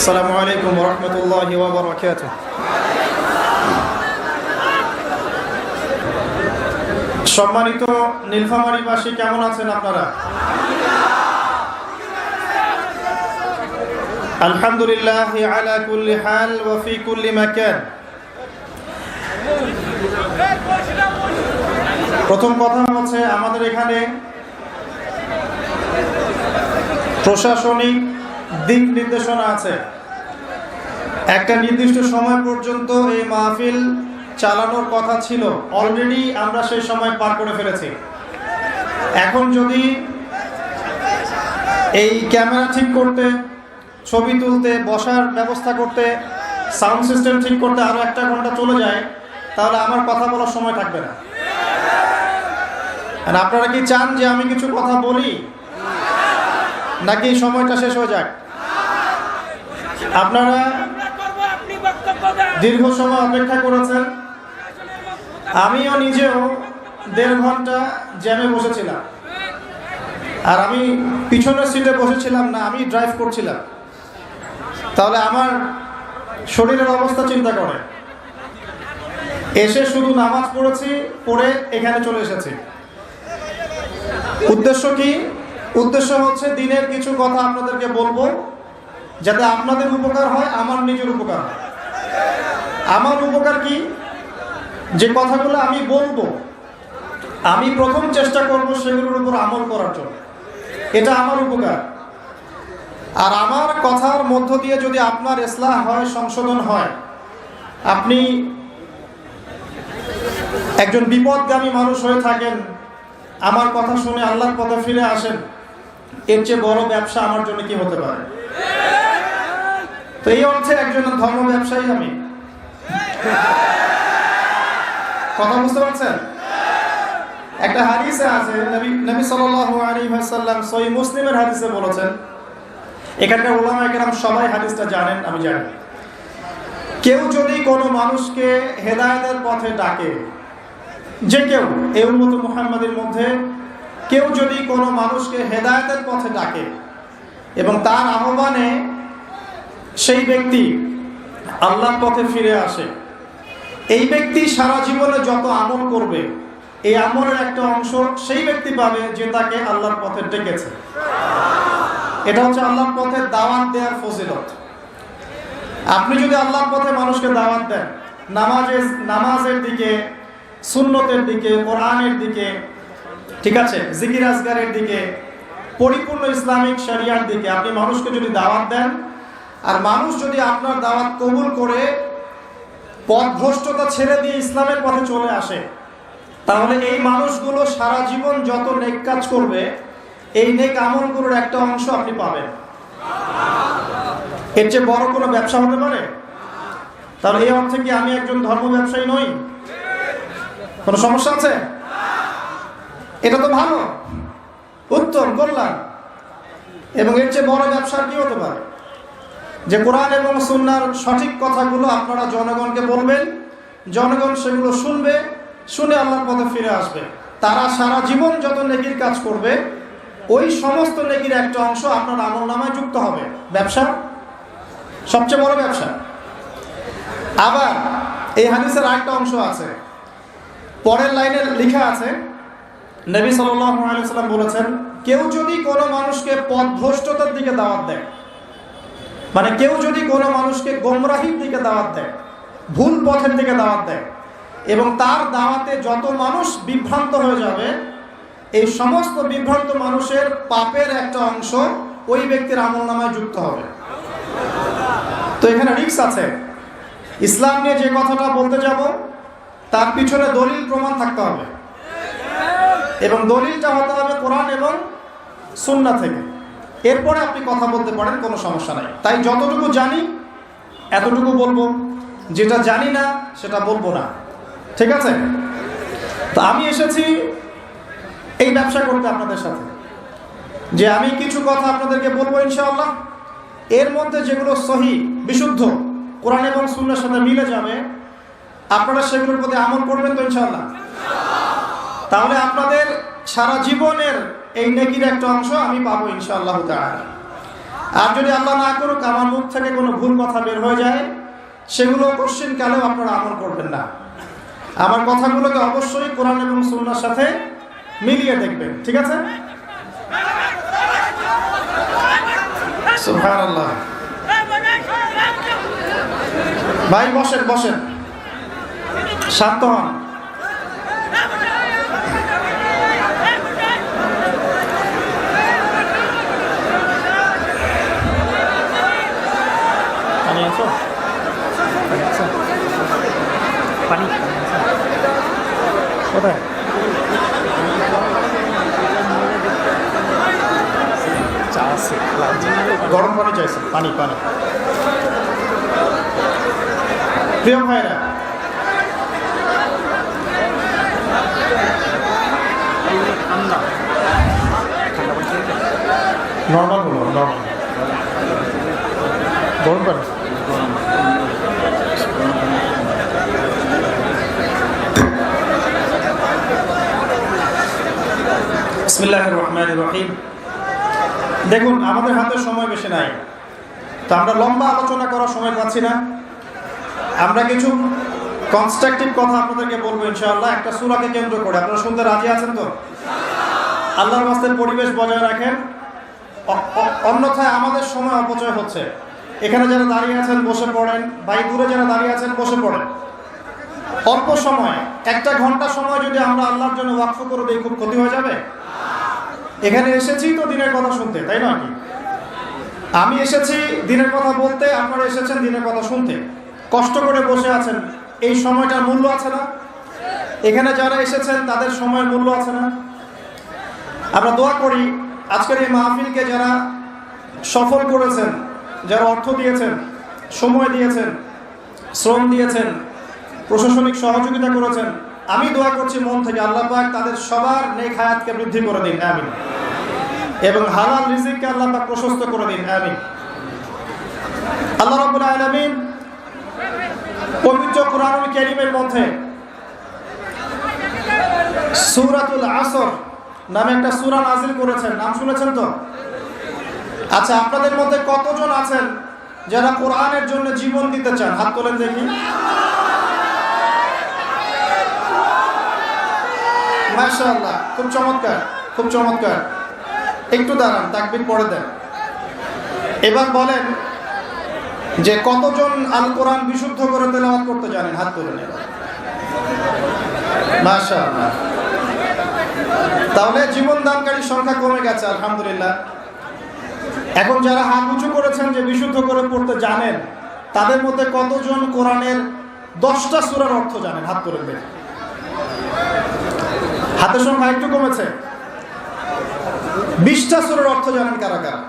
আসসালামু আলাইকুম ওয়া রাহমাতুল্লাহি ওয়া বারাকাতুহু। সম্মানিত নীলফামারীবাসী, কেমন আছেন আপনারা? আলহামদুলিল্লাহ আলা কুল্লি হাল ওয়া ফি কুল্লি মাকান। প্রথম কথা হচ্ছে, আমাদের এখানে প্রশাসনিক দিক নির্দেশনা আছে। একটা নির্দিষ্ট সময় পর্যন্ত এই মাহফিল চালানোর কথা ছিল, অলরেডি আমরা সেই সময় পার করে ফেলেছি। এখন যদি এই ক্যামেরা ঠিক করতে, ছবি তুলতে, বসার ব্যবস্থা করতে, সাউন্ড সিস্টেম ঠিক করতে আরো 1 ঘন্টা চলে যায়, তাহলে আমার কথা বলার সময় থাকবে না। আর আপনারা কি চান যে আমি কিছু কথা বলি, নাকি সময়টা শেষ হয়ে যাক? আপনারা দীর্ঘ সময় অপেক্ষা করেছেন, আমিও নিজেও 1.5 ঘন্টা জ্যামে বসেছিলাম। আর আমি পিছনের সিটে বসেছিলাম না, আমি ড্রাইভ করছিলাম। তাহলে আমার শরীরের অবস্থা চিন্তা করে। এসে শুধু নামাজ পড়েছি, পড়ে এখানে চলে এসেছি। উদ্দেশ্য কি? উদ্দেশ্য হচ্ছে দিনের কিছু কথা আপনাদেরকে বলবো, যাতে আপনাদের উপকার হয়, আমার নিজের উপকার হয়। আমার উপকার কি? যে কথাগুলো আমি বলবো, আমি প্রথম চেষ্টা করব সেগুলোর উপর আমল করার জন্য। এটা আমার উপকার। আর আমার কথার মধ্য দিয়ে যদি আপনার ইসলাহ হয়, সংশোধন হয়, আপনি একজন বিপদগামী মানুষ হয়ে থাকেন, আমার কথা শুনে আল্লাহর পথে ফিরে আসেন, এর চেয়ে বড় ব্যবসা আমার জন্য কি হতে পারে? তো এই অর্থে একজন ধর্ম ব্যবসায়ী আমি। কথা বুঝতে পারছেন? একটা হাদিসে আছে, নবী সাল্লাল্লাহু আলাইহি ওয়াসাল্লাম সহিহ মুসলিমের হাদিসে বলেছেন, এখানকার উলামায়ে কেরাম সবাই হাদিসটা জানেন, আমি জানি। কেউ যদি কোনো মানুষকে হেদায়েতের পথে ডাকে, যে কেউ, এই উম্মত মুহাম্মাদের মধ্যে কেউ যদি কোনো মানুষকে হেদায়েতের পথে ডাকে এবং তার আহ্বানে সেই ব্যক্তি আল্লাহর পথে ফিরে আসে, এই ব্যক্তি সারা জীবনে যত আমল করবে, এই আমলের একটা অংশ সেই ব্যক্তি পাবে যে তাকে আল্লাহর পথে ডেকেছে। এটা হচ্ছে আল্লাহর পথে দাওয়াত দেওয়ার ফজিলত। আপনি যদি আল্লাহর পথে মানুষকে দাওয়াত দেন, নামাজের দিকে, সুন্নতের দিকে, কোরআনের দিকে, ঠিক আছে, জিকির আজগারের দিকে, পরিপূর্ণ ইসলামিক শরিয়ার দিকে আপনি মানুষকে যদি দাওয়াত দেন, আর মানুষ যদি আপনার দাওয়াত কবুল করে পথভ্রষ্টতা ছেড়ে দিয়ে ইসলামের পথে চলে আসে, তাহলে এই মানুষগুলো সারা জীবন যত নেক কাজ করবে, এই নেক আমলগুলোর একটা অংশ আপনি পাবেন। এর চেয়ে বড় কোনো ব্যবসা হতে পারে? তাহলে এই অর্থে কি আমি একজন ধর্ম ব্যবসায়ী নই? কোনো সমস্যা আছে? এটা তো ভালো, উত্তম, কল্যাণ। এবং এর চেয়ে বড় ব্যবসার কি হতে পারে? যে কোরআন এবং সুন্নাহর সঠিক কথাগুলো আপনারা জনগণকে বলবেন, জনগণ সেগুলো শুনবে, শুনে আল্লাহর পথে ফিরে আসবে। তারা সারা জীবন যত নেকির কাজ করবে, ওই সমস্ত নেকির একটা অংশ আপনার আমলনামায় যুক্ত হবে। ব্যবসা, সবচেয়ে বড় ব্যবসা। আবার এই হাদিসের আরেকটা অংশ আছে, পরের লাইনে লেখা আছে, নবী সাল্লাল্লাহু আলাইহি ওয়াসাল্লাম বলেছেন, কেউ যদি কোনো মানুষকে পথভ্রষ্টতার দিকে দাওয়াত দেয়, মানে কেউ যদি কোনো মানুষকে গোমরাহির দিকে দাওয়াত দেয়, ভুল পথের দিকে দাওয়াত দেয়, এবং তার দাওয়াতে যত মানুষ বিভ্রান্ত হয়ে যাবে, এই সমস্ত বিভ্রান্ত মানুষের পাপের একটা অংশ ওই ব্যক্তির আমলনামায় যুক্ত হবে। তো এখানে রিস্ক আছে। ইসলাম নিয়ে যে কথাটা বলতে যাব, তার পিছনে দলিল প্রমাণ থাকতে হবে, এবং দলিলটা হতে হবে কোরআন এবং সুন্নাহ থেকে। এরপরে আপনি কথা বলতে পারেন, কোনো সমস্যা নাই। তাই যতটুকু জানি এতটুকু বলবো, যেটা জানি না সেটা বলবো না, ঠিক আছে? তো আমি এসেছি এই ব্যবসা করতে আপনাদের সাথে, যে আমি কিছু কথা আপনাদেরকে বলবো ইনশাআল্লাহ। এর মধ্যে যেগুলো সহি, বিশুদ্ধ, কোরআন এবং সুন্নাহর সাথে মিলে যাবে, আপনারা সেগুলোর প্রতি আমল করবেন তো ইনশাআল্লাহ। তাহলে আপনাদের সারা জীবনের এই নেকির একটা অংশ আমি পাবো ইনশাআল্লাহ তাআলা। আর যদি আল্লাহ না করুক আমার মুখ থেকে কোনো ভুল কথা বের হয়ে যায়, সেগুলো কোশ্চিন কালেও আপনারা আমল করবেন না। আমার কথাগুলোকে অবশ্যই কোরআন এবং সুন্নাহর সাথে মিলিয়ে দেখবেন, ঠিক আছে? সুবহানাল্লাহ। ভাই বসেন বসেন, শান্ত হন। পানি আছো? পানি কোথায়? চা আছে, গরম পানি চাইছে? পানি পানি। প্রিয় ভাইরা, নর্মাল হলো, নর্মাল গরম পানি। বিসমিল্লাহির রহমানির রহিম। দেখুন, আমাদের হাতে সময় বেশি নাই, তো আমরা লম্বা আলোচনা করার সময় পাচ্ছি না। আমরা কিছু কনস্ট্রাকটিভ কথা আপনাদেরকে বলবো ইনশাআল্লাহ, একটা সূরাকে কেন্দ্র করে। আপনারা শুনতে রাজি আছেন তো? আল্লাহর রাস্তে পরিবেশ বজায় রাখেন, অন্যথায় আমাদের সময় অপচয় হচ্ছে। এখানে যারা দাঁড়িয়ে আছেন বসে পড়েন, ভাই দূরে যারা দাঁড়িয়ে আছেন বসে পড়েন। অল্প সময়, 1 ঘন্টা সময় যদি আমরা আল্লাহর জন্য ওয়াকফ করে দিই, খুব ক্ষতি হয়ে যাবে? এখানে এসেছি তো দিনের কথা শুনতে, তাই না? কি আমি এসেছি দিনের কথা বলতে, আপনারা এসেছেন দিনের কথা শুনতে। কষ্ট করে বসে আছেন, এই সময়টার মূল্য আছে না? এখানে যারা এসেছেন তাদের সময়ের মূল্য আছে না? আমরা দোয়া করি আজকের এই মাহফিলকে যারা সফল করেছেন, যারা অর্থ দিয়েছেন, সময় দিয়েছেন, শ্রম দিয়েছেন, প্রশাসনিক সহযোগিতা করেছেন, আমি দোয়া করছি মন থেকে আল্লাহ পাক তাদের সবার নেক হায়াতকে বৃদ্ধি করে দিন, আমিন। এবং হালাল রিজিককে আল্লাহ পাক প্রশস্ত করে দিন, আমিন। আল্লাহ রাব্বুল আলামিন পবিত্র কোরআনুল কারীমের মধ্যে সূরাতুল আসর নামে একটা সূরা নাযিল করেছেন, নাম শুনেছেন তো? আচ্ছা, আপনাদের মধ্যে কতজন আছেন যারা কোরআনের জন্য জীবন দিতে চান? হাত তোলেন দেখি। মাশাআল্লাহ, খুব চমৎকার, খুব চমৎকার। একটু দাঁড়ান, তাকবীর পড়ে দেন। এবার বলেন যে কতজন আল কোরআন বিশুদ্ধ করে তেলাওয়াত করতে জানেন? হাত তুলে নেন। মাশাআল্লাহ, তাহলে জীবন দানকারীর সংখ্যা কমে গেছে, আলহামদুলিল্লাহ। এখন যারা হাত উঁচু করেছেন যে বিশুদ্ধ করে পড়তে জানেন, তাদের মধ্যে কতজন কোরআনের 10টা সূরার অর্থ জানেন? হাত তুলে দেন। হাতের সংখ্যা একটু কমেছে। 20টা সূরার অর্থ জানেন কারা কারা?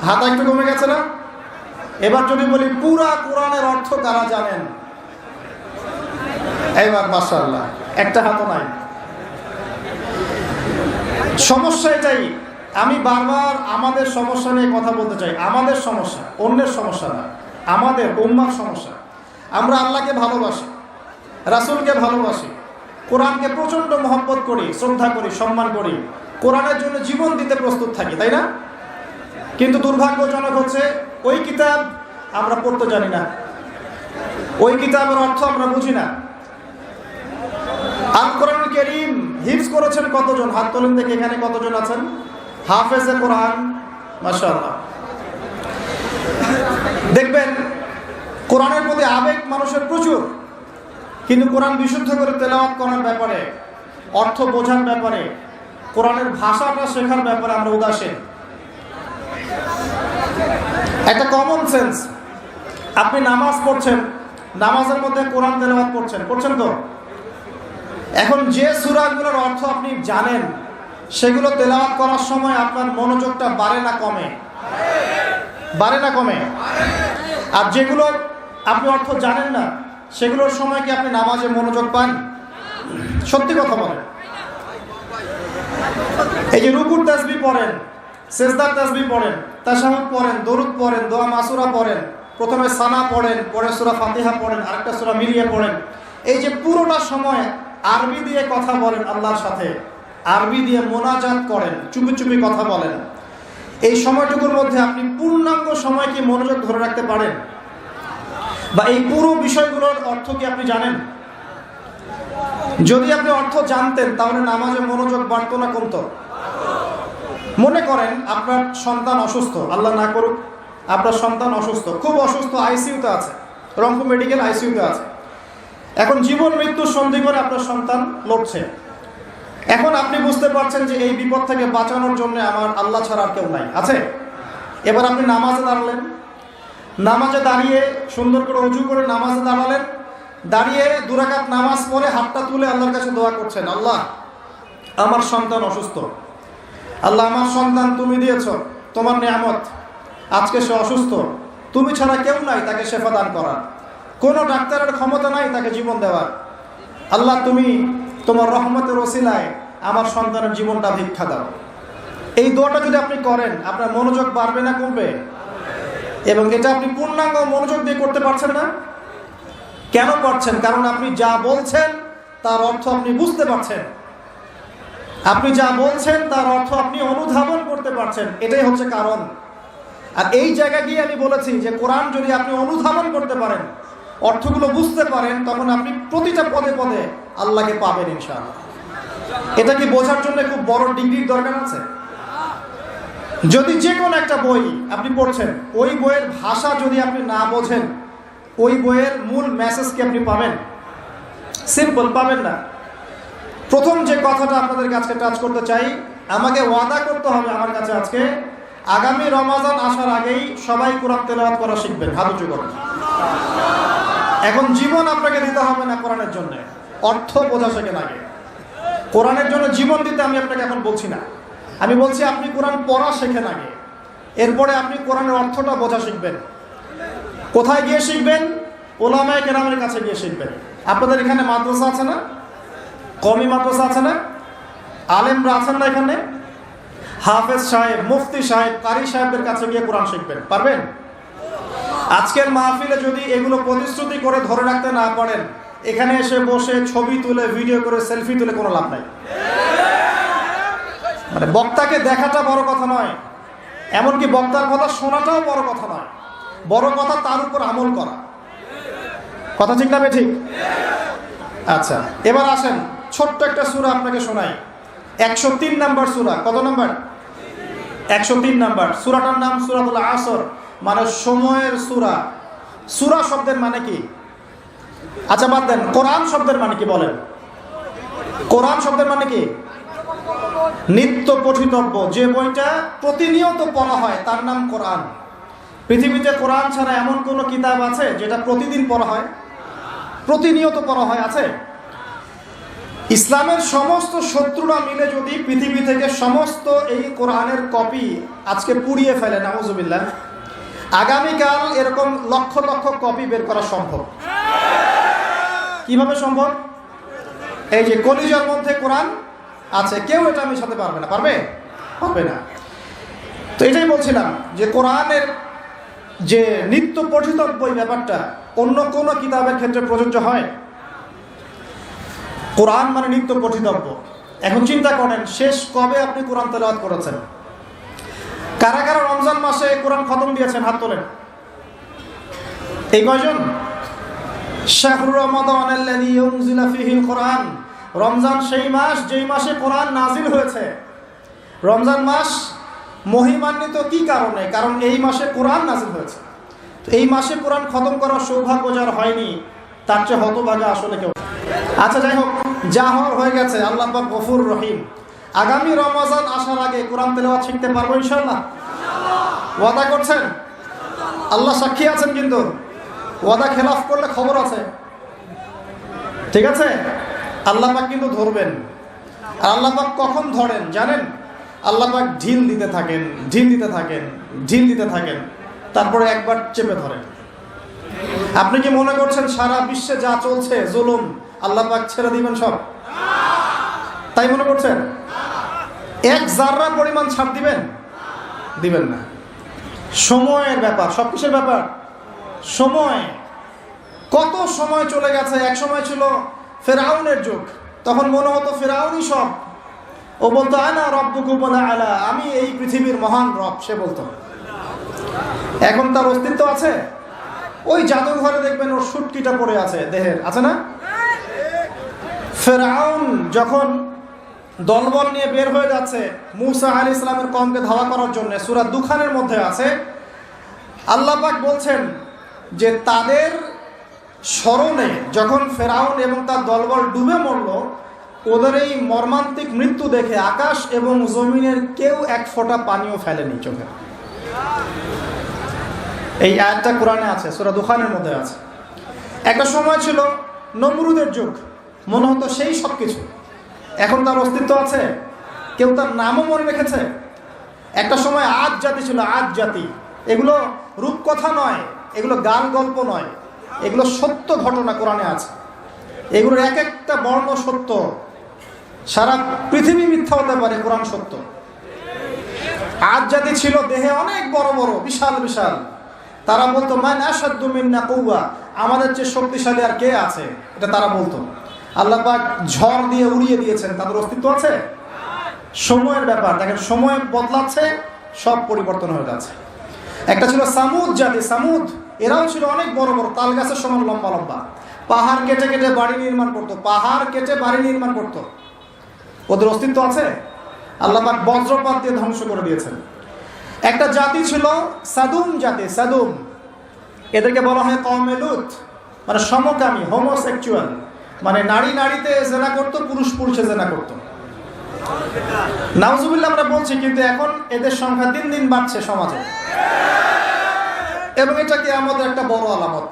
হাত একটু কমে গেছে না? এবার যদি বলি পুরা কোরআনের অর্থ কারা জানেন? এবার মাশাআল্লাহ, একটা হাতও নাই। সমস্যা এটাই, আমি বারবার আমাদের সমস্যা নিয়ে কথা বলতে চাই। আমাদের সমস্যা, অন্যের সমস্যা না, আমাদের উম্মার সমস্যা। আমরা আল্লাহকে ভালোবাসি, রাসূলকে ভালোবাসি, কোরআনকে প্রচন্ড মহব্বত করি, শ্রদ্ধা করি, সম্মান করি, কোরআনের জন্য জীবন দিতে প্রস্তুত থাকি, তাই না? কিন্তু দুর্ভাগ্যজনক হচ্ছে ওই কিতাব আমরা পড়তে জানি না, ওই কিতাবের অর্থ আমরা বুঝি না। আল কোরআনুল কারীম হিফজ করেছেন কতজন? হাত তোলেন দেখে, এখানে কতজন আছেন হাফেজে কোরআন? মাশাআল্লাহ। দেখবেন কোরআনের প্রতি আবেগ মানুষের প্রচুর, কিন্তু কোরআন বিশুদ্ধ করে তেলাওয়াত করার ব্যাপারে, অর্থ বোঝার ব্যাপারে, কোরআনের ভাষাটা শেখার ব্যাপারে আমরা উদাসীন। একটা কমন সেন্স, আপনি নামাজ পড়ছেন, নামাজের মধ্যে কোরআন তেলাওয়াত করছেন তো? এখন যে সূরাগুলোর অর্থ আপনি জানেন, সেগুলো তেলাওয়াত করার সময় আপনার মনোযোগটা বাড়ে না কমে? বাড়ে না কমে? আর যেগুলো আপনি অর্থ জানেন না, সেগুলোর সময় কি আপনি নামাজে মনোযোগ পান? সত্যি কথা বলেন। এই যে রুকুর তাসবিহ পড়েন, সেজদার তাসবিহ পড়েন, তাশাহুদ পড়েন, দরুদ পড়েন, দোয়া মাসুরা পড়েন, প্রথমে সানা পড়েন, পরে সূরা ফাতিহা পড়েন, আরেকটা সূরা মিলিয়ে পড়েন। এই যে পুরোটা সময় আরবি দিয়ে কথা বলেন আল্লাহর সাথে, আরবি দিয়ে মোনাজাত করেন, চুপি চুপি কথা বলেন, এই সময়টুকুর মধ্যে আপনি পূর্ণাঙ্গ সময় কি মনোযোগ ধরে রাখতে পারেন? বা এই পুরো বিষয়গুলোর অর্থ কি আপনি জানেন? যদি আপনি অর্থ জানতেন তাহলে নামাজে মনোযোগ বাড়তো না কমতো? মনে করেন আপনার সন্তান অসুস্থ, আল্লাহ না করুক আপনার সন্তান অসুস্থ, খুব অসুস্থ, আইসিইউতে আছে, রংপুর মেডিকেল আইসিইউতে আছে। এখন জীবন মৃত্যুর সন্ধি করে আপনার সন্তান লড়ছে। এখন আপনি বুঝতে পারছেন যে এই বিপদ থেকে বাঁচানোর জন্য আমার আল্লাহ ছাড়া আর কেউ নাই, আছে? এবার আপনি নামাজে দাঁড়ালেন, নামাজে দাঁড়িয়ে সুন্দর করে ওযু করে নামাজে দাঁড়ালেন, দাঁড়িয়ে 2 রাকাত নামাজ পড়ে হাতটা তুলে আল্লাহর কাছে দোয়া করছেন, আল্লাহ আমার সন্তান অসুস্থ, আল্লাহ আমার সন্তান তুমি দিয়েছ, তোমার নিয়ামত, আজকে সে অসুস্থ, তুমি ছাড়া কেউ নাই তাকে শেফা দান করার, কোনো ডাক্তারের ক্ষমতা নাই তাকে জীবন দেওয়ার, আল্লাহ তুমি তোমার রহমতের ওসিলায় আমার সন্তানের জীবনটা ভিক্ষা দাও। এই দোয়াটা যদি আপনি করেন আপনার মনোযোগ বাড়বে না কমবে? এবং এটা আপনি পূর্ণাঙ্গ মনোযোগ দিয়ে করতে পারছেন না। কেন পারছেন? কারণ আপনি যা বলছেন তার অর্থ আপনি বুঝতে পারছেন, আপনি যা বলছেন তার অর্থ আপনি অনুধাবন করতে পারছেন, এটাই হচ্ছে কারণ। আর এই জায়গা গিয়ে আমি বলেছি যে কোরআন যদি আপনি অনুধাবন করতে পারেন, অর্থগুলো বুঝতে পারেন, তখন আপনি প্রতিটা পদে পদে আল্লাহকে পাবেন ইনশাআল্লাহ। এটা কি বোঝার জন্য খুব বড় ডিগ্রির দরকার আছে? যদি যে কোনো একটা বই আপনি পড়ছেন, ওই বইয়ের ভাষা যদি আপনি না বোঝেন, ওই বইয়ের মূল মেসেজ কি আপনি পাবেন? সিম্পল পাবেন না। প্রথম যে কথাটা আপনাদের কাছে টাচ করতে চাই, আমাকে ওয়াদা করতে হবে আমার কাছে আজকে আগামী রমাজান আসার আগেই সবাই কোরআন তেলাওয়াত করা শিখবেন। হাত উঁচু করেন। এখন জীবন আপনাকে দিতে হবে না কোরআনের জন্য, অর্থ বোঝা শেখেন আগে। কোরআনের জন্য জীবন দিতে আমি আপনাকে এখন বলছি না, আমি বলছি আপনি কোরআন পড়া শেখেন আগে, এরপরে আপনি কোরআনের অর্থটা বোঝা শিখবেন। কোথায় গিয়ে শিখবেন? ওলামায়ে কেরামের কাছে গিয়ে শিখবেন। আপনাদের এখানে মাদ্রাসা আছে না? কওমি মাদ্রাসা আছে না? আলেমরা আছেন না এখানে? হাফেজ সাহেব, মুফতি সাহেব, কারি সাহেবদের কাছে গিয়ে কোরআন শিখবেন। পারবেন? আজকের মাহফিলে যদি এগুলো প্রতিশ্রুতি করে ধরে রাখতে না পারেন, এখানে এসে বসে ছবি তুলে ভিডিও করে সেলফি তুলে কোনো লাভ নাই। মানে বক্তাকে দেখাটা বড় কথা নয়, এমনকি বক্তার কথা শোনাটাও বড় কথা নয়, বড় কথা তার উপর আমল করা। কথা ঠিক না ঠিক? আচ্ছা, এবার আসেন ছোট্ট একটা সূরা আপনাকে শোনাই। 103 নাম্বার সূরা। কত নাম্বার? 103 নাম্বার। সূরাটার নাম সূরাতুল আসর, মানে সময়ের সূরা। সূরা শব্দের মানে কি? আচ্ছা বাদ দেন, কোরআন শব্দের মানে কি বলেন? কোরআন শব্দের মানে কি? নিত্য পঠিতব্য, যে বইটা প্রতিনিয়ত পড়া হয় তার নাম কোরআন। পৃথিবীতে কোরআন ছাড়া এমন কোনো কিতাব আছে যেটা প্রতিদিন পড়া হয়, প্রতিনিয়ত পড়া হয়? আছে? ইসলামের সমস্ত শত্রুরা মিলে যদি পৃথিবী থেকে সমস্ত এই কোরআনের কপি আজকে পুড়িয়ে ফেলে, নাউজুবিল্লাহ, আগামীকাল এরকম লক্ষ লক্ষ কপি বের করা সম্ভব। কিভাবে সম্ভব? এই যে কলিজার মধ্যে কোরআন আছে, কেউ এটা মিশাতে পারবে না। পারবে? পারবে না। তো এটাই বলছিলাম যে কোরআনের যে নিত্য পঠিতব্য ব্যাপারটা অন্য কোনো কিতাবের ক্ষেত্রে প্রযোজ্য হয়? কোরআন মানে নিত্য পঠিতব্য। এখন চিন্তা করেন, শেষ কবে আপনি কোরআন তেলাওয়াত করেছেন? কারা কারা রমজান মাসে কোরআন খতম দিয়েছেন? হাত তোলেন। এই কয়জন? শাহরু রমাদানাল্লাযী উনজিলা ফীহিল কোরআন। রমজান সেই মাস যেই মাসে কোরআন নাজিল হয়েছে। রমজান মাস মহিমান্বিত কি কারণে? কারণ এই মাসে কোরআন নাজিল হয়েছে। তো এই মাসে কোরআন খতম করার সৌভাগ্য যার হয়নি, তার চেয়ে হতভাগা আসলে কেউ। আচ্ছা যাই হোক, যা হওয়ার হয়ে গেছে। আল্লাহ পাক গফুর রহিম। আগামী রমজান আসার আগে কোরআন তেলাওয়াত শিখতে পারবো ইনশাআল্লাহ? ওয়াদা করছেন? আল্লাহ সাক্ষী আছেন, কিন্তু ওয়াদা খেলাফ করলে খবর আছে। ঠিক আছে? আল্লাহ পাক কিন্তু ধরবেন। আর আল্লাহ পাক কখন ধরেন জানেন? আল্লাহ পাক ঢিল দিতে থাকেন, ঢিল দিতে থাকেন, ঢিল দিতে থাকেন, তারপরে একবার চেপে ধরেন। আপনি কি মনে করছেন সারা বিশ্বে যা চলছে জুলুম আল্লাহ পাক ছেড়ে দিবেন সব? তাই মনে করছেন? এক জাররা পরিমাণ ছাড় দিবেন? দিবেন না। সময়ের ব্যাপার, সব কিছুর ব্যাপার সময়। কত সময় চলে গেছে। এক সময় ছিল ফেরাউনের যুগ, তখন মনে হতো ফেরাউনই সব। ও বলতো আনা রব্বুকুমুল আলা, আমি এই পৃথিবীর মহান রব, সে বলতো। এখন তার অস্তিত্ব আছে? ওই জাদুঘরে দেখবেন ওর সুটকিটা পড়ে আছে দেহের, আছে না? ফেরাউন যখন দলবল নিয়ে বের হয়ে যাচ্ছে মূসা আলাইহিস সালামের কওমকে ধাওয়া করার জন্য, সূরা দুখানের মধ্যে আছে, আল্লাহ পাক বলছেন যে তাদের স্মরণে যখন ফেরাউন এবং তার দলবল ডুবে মরল, ওদের এই মর্মান্তিক মৃত্যু দেখে আকাশ এবং জমিনের কেউ এক ফোঁটা পানিও ফেলেনি চোখে। এই আয়াতটা কোরআনে আছে, সূরা দুখানের মধ্যে আছে। একটা সময় ছিল নমরুদের যুগ, মনে হতো সেই সব কিছু। এখন তার অস্তিত্ব আছে? কেউ তার নামও মনে রেখেছে? একটা সময় আদ জাতি ছিল, আদ জাতি। এগুলো রূপকথা নয়, এগুলো গান গল্প নয়, এগুলো সত্য ঘটনা কোরআনে আছে। এগুলোর এক একটা বর্ণ সত্য, সারা পৃথিবী মিথ্যা হতে পারে, কোরআন সত্য। আদ জাতি ছিল দেহে অনেক বড় বড়, বিশাল বিশাল। তারা বলতো মান আশাদ্দু মিন্না কুওয়া, আমাদের চেয়ে শক্তিশালী আর কে আছে, এটা তারা বলতো। আল্লাহ পাক ঝড় দিয়ে উড়িয়ে দিয়েছেন, তাদের অস্তিত্ব আছে? সময়ের ব্যাপার, দেখেন সময় বদলাচ্ছে, সব পরিবর্তন হয়ে যাচ্ছে। একটা ছিল সামুদ জাতি, সামুদ, এরাও ছিল অনেক বড় বড়, তাল গাছের সমান লম্বা লম্বা, পাহাড় কেটে কেটে বাড়ি নির্মাণ করতো, পাহাড় কেটে বাড়ি নির্মাণ করতো। ওদের অস্তিত্ব আছে? আল্লাহ পাক বজ্রপাত দিয়ে ধ্বংস করে দিয়েছেন। একটা জাতি ছিল সাদুম জাতি, সাদুম, এদেরকে বলা হয় কওমে লূত, মানে সমকামী, হোমোসেক্সুয়াল, মানে নারী নারীতে জেনা করতো, পুরুষ পুরুষে জেনা করতো। নাউজুবিল্লাহ আমরা বলছি, কিন্তু এখন এদের সংখ্যা দিন দিন বাড়ছে সমাজে, এবং এটা কিয়ামতের একটা বড় আলামত।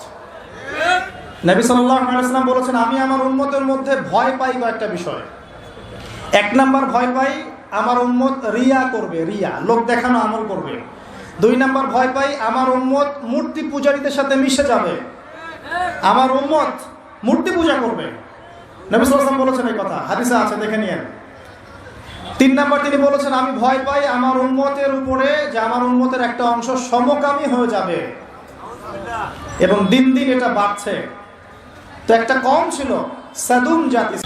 নবী সাল্লাল্লাহু আলাইহি ওয়াসাল্লাম বলেছেন, আমি আমার উম্মতের মধ্যে ভয় পাই কয়েকটা বিষয়। এক নাম্বার ভয় পাই, আমার উম্মত রিয়া করবে, রিয়া, লোক দেখানো আমল করবে। দুই নাম্বার ভয় পাই, আমার উম্মত মূর্তি পূজারীদের সাথে মিশে যাবে, আমার উম্মত মূর্তি পূজা করবে। নবী সাল্লাল্লাহু আলাইহি ওয়াসাল্লাম বলেছেন এই কথা, হাদিসে আছে, দেখে নিয়েন। তিন নাম্বার তিনি বলেছেন, আমি ভয় পাই আমার উম্মতের উপরে যে আমার উম্মতের একটা অংশ সমকামী হয়ে যাবে, এবং দিন দিন এটা বাড়ছে। তো একটা কম ছিল সাদুম জাতি,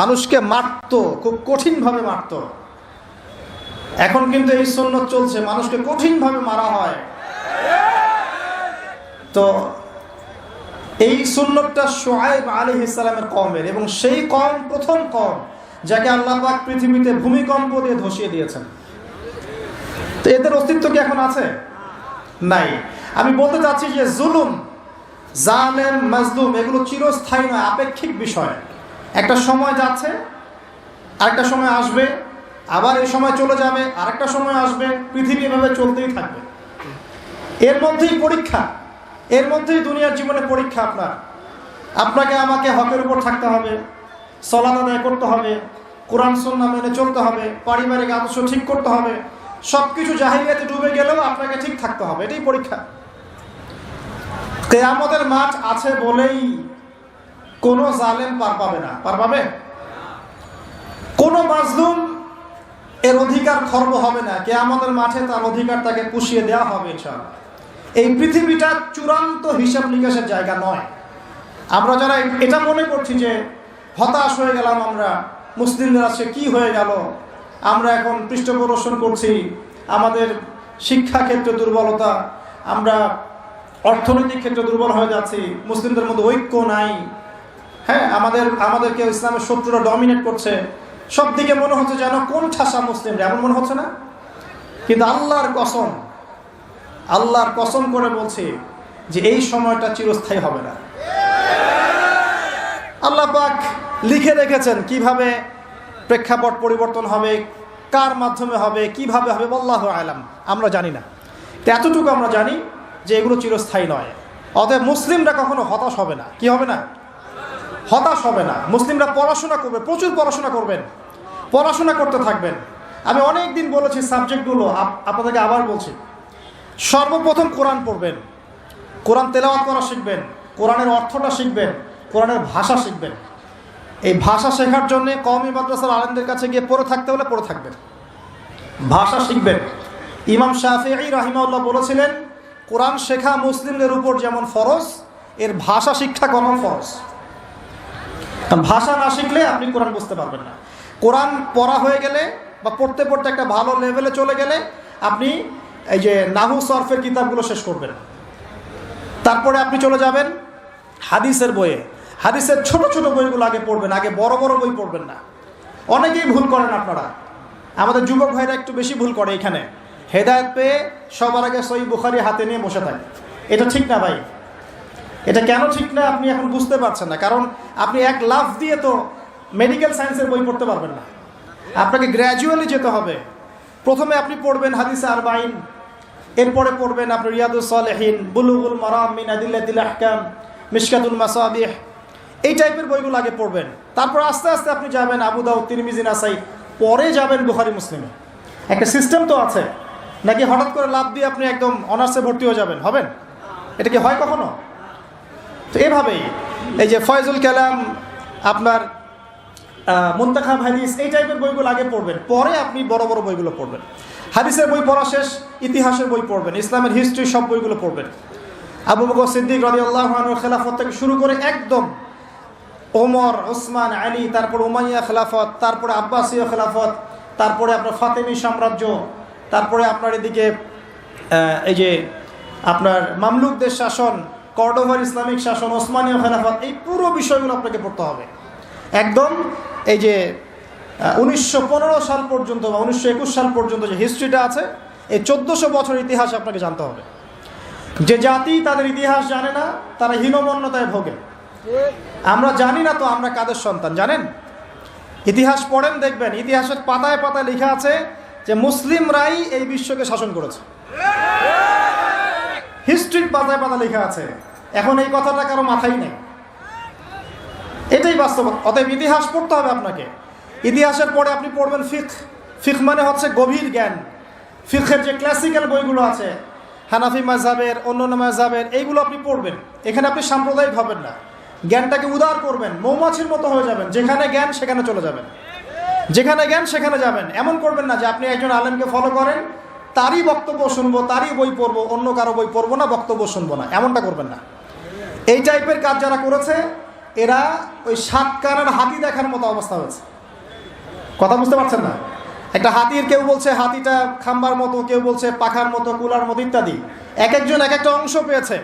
মানুষকে মারতো, খুব কঠিনভাবে মারতো। এখন কিন্তু এই সুন্নত চলছে, মানুষকে কঠিনভাবে মারা হয়। তো এই সুন্নতটা শুআয়ব আলাইহিস সালামের কওমের, এবং সেই কওম প্রথম কওম যাকে আল্লাহ পাক পৃথিবীতে ভূমিকম্প দিয়ে ধসিয়ে দিয়েছেন। তো এদের অস্তিত্ব কি এখন আছে? নাই। আমি বলতে চাচ্ছি যে জুলুম, জালেম, মাজলুম, এগুলো চিরস্থায়ী নয়, আপেক্ষিক বিষয়। একটা সময় যাচ্ছে, আরেকটা সময় আসবে, আবার এই সময় চলে যাবে, আরেকটা সময় আসবে, পৃথিবী এভাবে চলতেই থাকবে। এর মধ্যেই পরীক্ষা, এর মধ্যেই দুনিয়ার জীবনে পরীক্ষা। আপনাকে আমাকে হকের উপর থাকতে হবে, সালাত আদায় করতে হবে, কোরআন সুন্নাহ মেনে চলতে হবে, পারিবারিক আদর্শ ঠিক করতে হবে, সবকিছু জাহিলিয়াতে ডুবে গেলেও আপনাকে ঠিক থাকতে হবে, এটাই পরীক্ষা। কিয়ামতের মাঠ আছে বলেই কোনো জালেম পার পাবে না, পার পাবে? কোনো মাজলুম এর অধিকার খর্ব হবে না, কিয়ামতের মাঠে তার অধিকার তাকে পুষিয়ে দেওয়া হবে ইনশাআল্লাহ। এই পৃথিবীটা চূড়ান্ত হিসাব নিকাশের জায়গা নয়। আমরা যারা এটা মনে করছি যে হতাশ হয়ে গেলাম, আমরা মুসলিমদের আজকে কি হয়ে গেল, আমরা এখন পৃষ্ঠপ্রদর্শন করছি আমাদের শিক্ষা ক্ষেত্রে দুর্বলতা, আমরা অর্থনৈতিক ক্ষেত্রে দুর্বল হয়ে যাচ্ছি, মুসলিমদের মধ্যে ঐক্য নাই, হ্যাঁ, আমাদেরকে ইসলামের শত্রুরা ডমিনেট করছে, সব দিকে মনে হচ্ছে যেন কোন ঠাসা মুসলিমরা, এমন মনে হচ্ছে না? কিন্তু আল্লাহর কসম করে বলছি যে এই সময়টা চিরস্থায়ী হবে না। আল্লাহ পাক লিখে রেখেছেন কিভাবে প্রেক্ষাপট পরিবর্তন হবে, কার মাধ্যমে হবে, কিভাবে হবে, আল্লাহু আলাম, আমরা জানি না। তো এতটুকু আমরা জানি যে এগুলো চিরস্থায়ী নয়। অতএব মুসলিমরা কখনো হতাশ হবে না। কি হবে না? হতাশ হবে না। মুসলিমরা পড়াশোনা করবে, প্রচুর পড়াশোনা করবেন, পড়াশোনা করতে থাকবেন। আমি অনেক দিন বলেছি সাবজেক্টগুলো, আপনাদেরকে আবার বলছি। সর্বপ্রথম কোরআন পড়বেন, কোরআন তেলাওয়াত করা শিখবেন, কোরআনের অর্থটা শিখবেন, কোরআনের ভাষা শিখবেন। এই ভাষা শেখার জন্য কওমি মাদ্রাসার আলেমদের কাছে গিয়ে পড়ে থাকতে হলে পড়ে থাকবেন, ভাষা শিখবেন। ইমাম শাফিঈ রাহিমাহুল্লাহ বলেছিলেন, কোরআন শেখা মুসলিমদের উপর যেমন ফরজ, এর ভাষা শিক্ষা করা ফরজ। ভাষা না শিখলে আপনি কোরআন বুঝতে পারবেন না। কোরআন পড়া হয়ে গেলে বা পড়তে পড়তে একটা ভালো লেভেলে চলে গেলে আপনি এই যে নাহু সরফের কিতাবগুলো শেষ করবেন। তারপরে আপনি চলে যাবেন হাদিসের বইয়ে। হাদিসের ছোট ছোট বইগুলো আগে পড়বেন, আগে বড় বড় বই পড়বেন না। অনেকেই ভুল করেন আপনারা, আমাদের যুবক ভাইরা একটু বেশি ভুল করে এখানে। হেদায়েত পেয়ে সবার আগে সহিহ বুখারী হাতে নিয়ে বসে থাকে। এটা ঠিক না ভাই, এটা কেন ঠিক না আপনি এখন বুঝতে পারছেন না। কারণ আপনি এক লাফ দিয়ে তো মেডিকেল সায়েন্সের বই পড়তে পারবেন না, আপনাকে গ্র্যাজুয়ালি যেতে হবে। প্রথমে আপনি পড়বেন হাদিস আরবাইন, এরপরে পড়বেন আপনি রিয়াদুস সালেহিন, বুলুগুল মারাম মিন আদিল্লাতিল আহকাম, মিশকাতুল মাসাবিহ, এই টাইপের বইগুলো আগে পড়বেন। তারপর আস্তে আস্তে আপনি যাবেন আবু দাউদ, তিরমিজি, নাসাই, পরে যাবেন বুখারী মুসলিমে। একটা সিস্টেম তো আছে, নাকি হঠাৎ করে লাভ দিয়ে আপনি একদম অনার্সে ভর্তি হয়ে যাবেন? হবেন? এটা কি হয় কখনো? তো এভাবেই এই যে ফয়জুল কালাম, আপনার মুনতাখাব হাদিস, এই টাইপের বইগুলো আগে পড়বেন, পরে আপনি বড় বড় বইগুলো পড়বেন। হাদিসের বই পড়া শেষ, ইতিহাসের বই পড়বেন, ইসলামের হিস্ট্রি সব বইগুলো পড়বেন। আবু বকর সিদ্দিক রাদিয়াল্লাহু আনহুর খেলাফত থেকে শুরু করে একদম ওমর, ওসমান, আলী, তারপর উমাইয়া খেলাফত, তারপরে আব্বাসীয় খেলাফত, তারপরে আপনার ফাতেমি সাম্রাজ্য, তারপরে আপনার এদিকে এই যে আপনার মামলুকদের শাসন, কর্ডোভার ইসলামিক শাসন, ওসমানীয় খেলাফত, এই পুরো বিষয়গুলো আপনাকে পড়তে হবে। একদম এই যে 1915 সাল পর্যন্ত বা 1921 সাল পর্যন্ত যে হিস্ট্রিটা আছে, এই 1400 বছর ইতিহাস আপনাকে জানতে হবে। যে জাতি তাদের ইতিহাস জানে না, তারা হীনমন্যতায় ভোগে। আমরা জানি না তো আমরা কাদের সন্তান জানেন? ইতিহাস পড়েন, দেখবেন ইতিহাসের পাতায় পাতায় লেখা আছে যে মুসলিমরাই এই বিশ্বকে শাসন করেছে। হিস্ট্রির পাতায় পাতা লেখা আছে। এখন এই কথাটা কারো মাথায় নেই, এটাই বাস্তব। অতএব ইতিহাস পড়তে হবে আপনাকে। ইতিহাসের পরে আপনি পড়বেন ফিকহ। ফিকহ মানে হচ্ছে গভীর জ্ঞান। ফিকহের যে ক্লাসিক্যাল বইগুলো আছে, হানাফি মাযহাবের, অন্যান্য মাযহাবের, এইগুলো আপনি পড়বেন। এখানে আপনি সাম্প্রদায়িক হবেন না, জ্ঞানটাকে উদার করবেন, মৌমাছির মতো হয়ে যাবেন। যেখানে জ্ঞান সেখানে চলে যাবেন, যেখানে জ্ঞান সেখানে যাবেন। এমন করবেন না যে আপনি একজন আলেমকে ফলো করেন, তারই বক্তব্য শুনবো, তারই বই পড়বো, অন্য কারো বই পড়বো না, বক্তব্য শুনবো না, এমনটা করবেন না। এই টাইপের কাজ যারা করেছে এরা ওই সাত কানার হাতি দেখার মতো অবস্থা হয়েছে। কথা বুঝতে পারছেন না? একটা হাতির, কেউ বলছে হাতিটা খাম্বার মতো, কেউ বলছে পাখার মতো, কুলার মতো ইত্যাদি। এক একজন এক একটা অংশ পেয়েছে।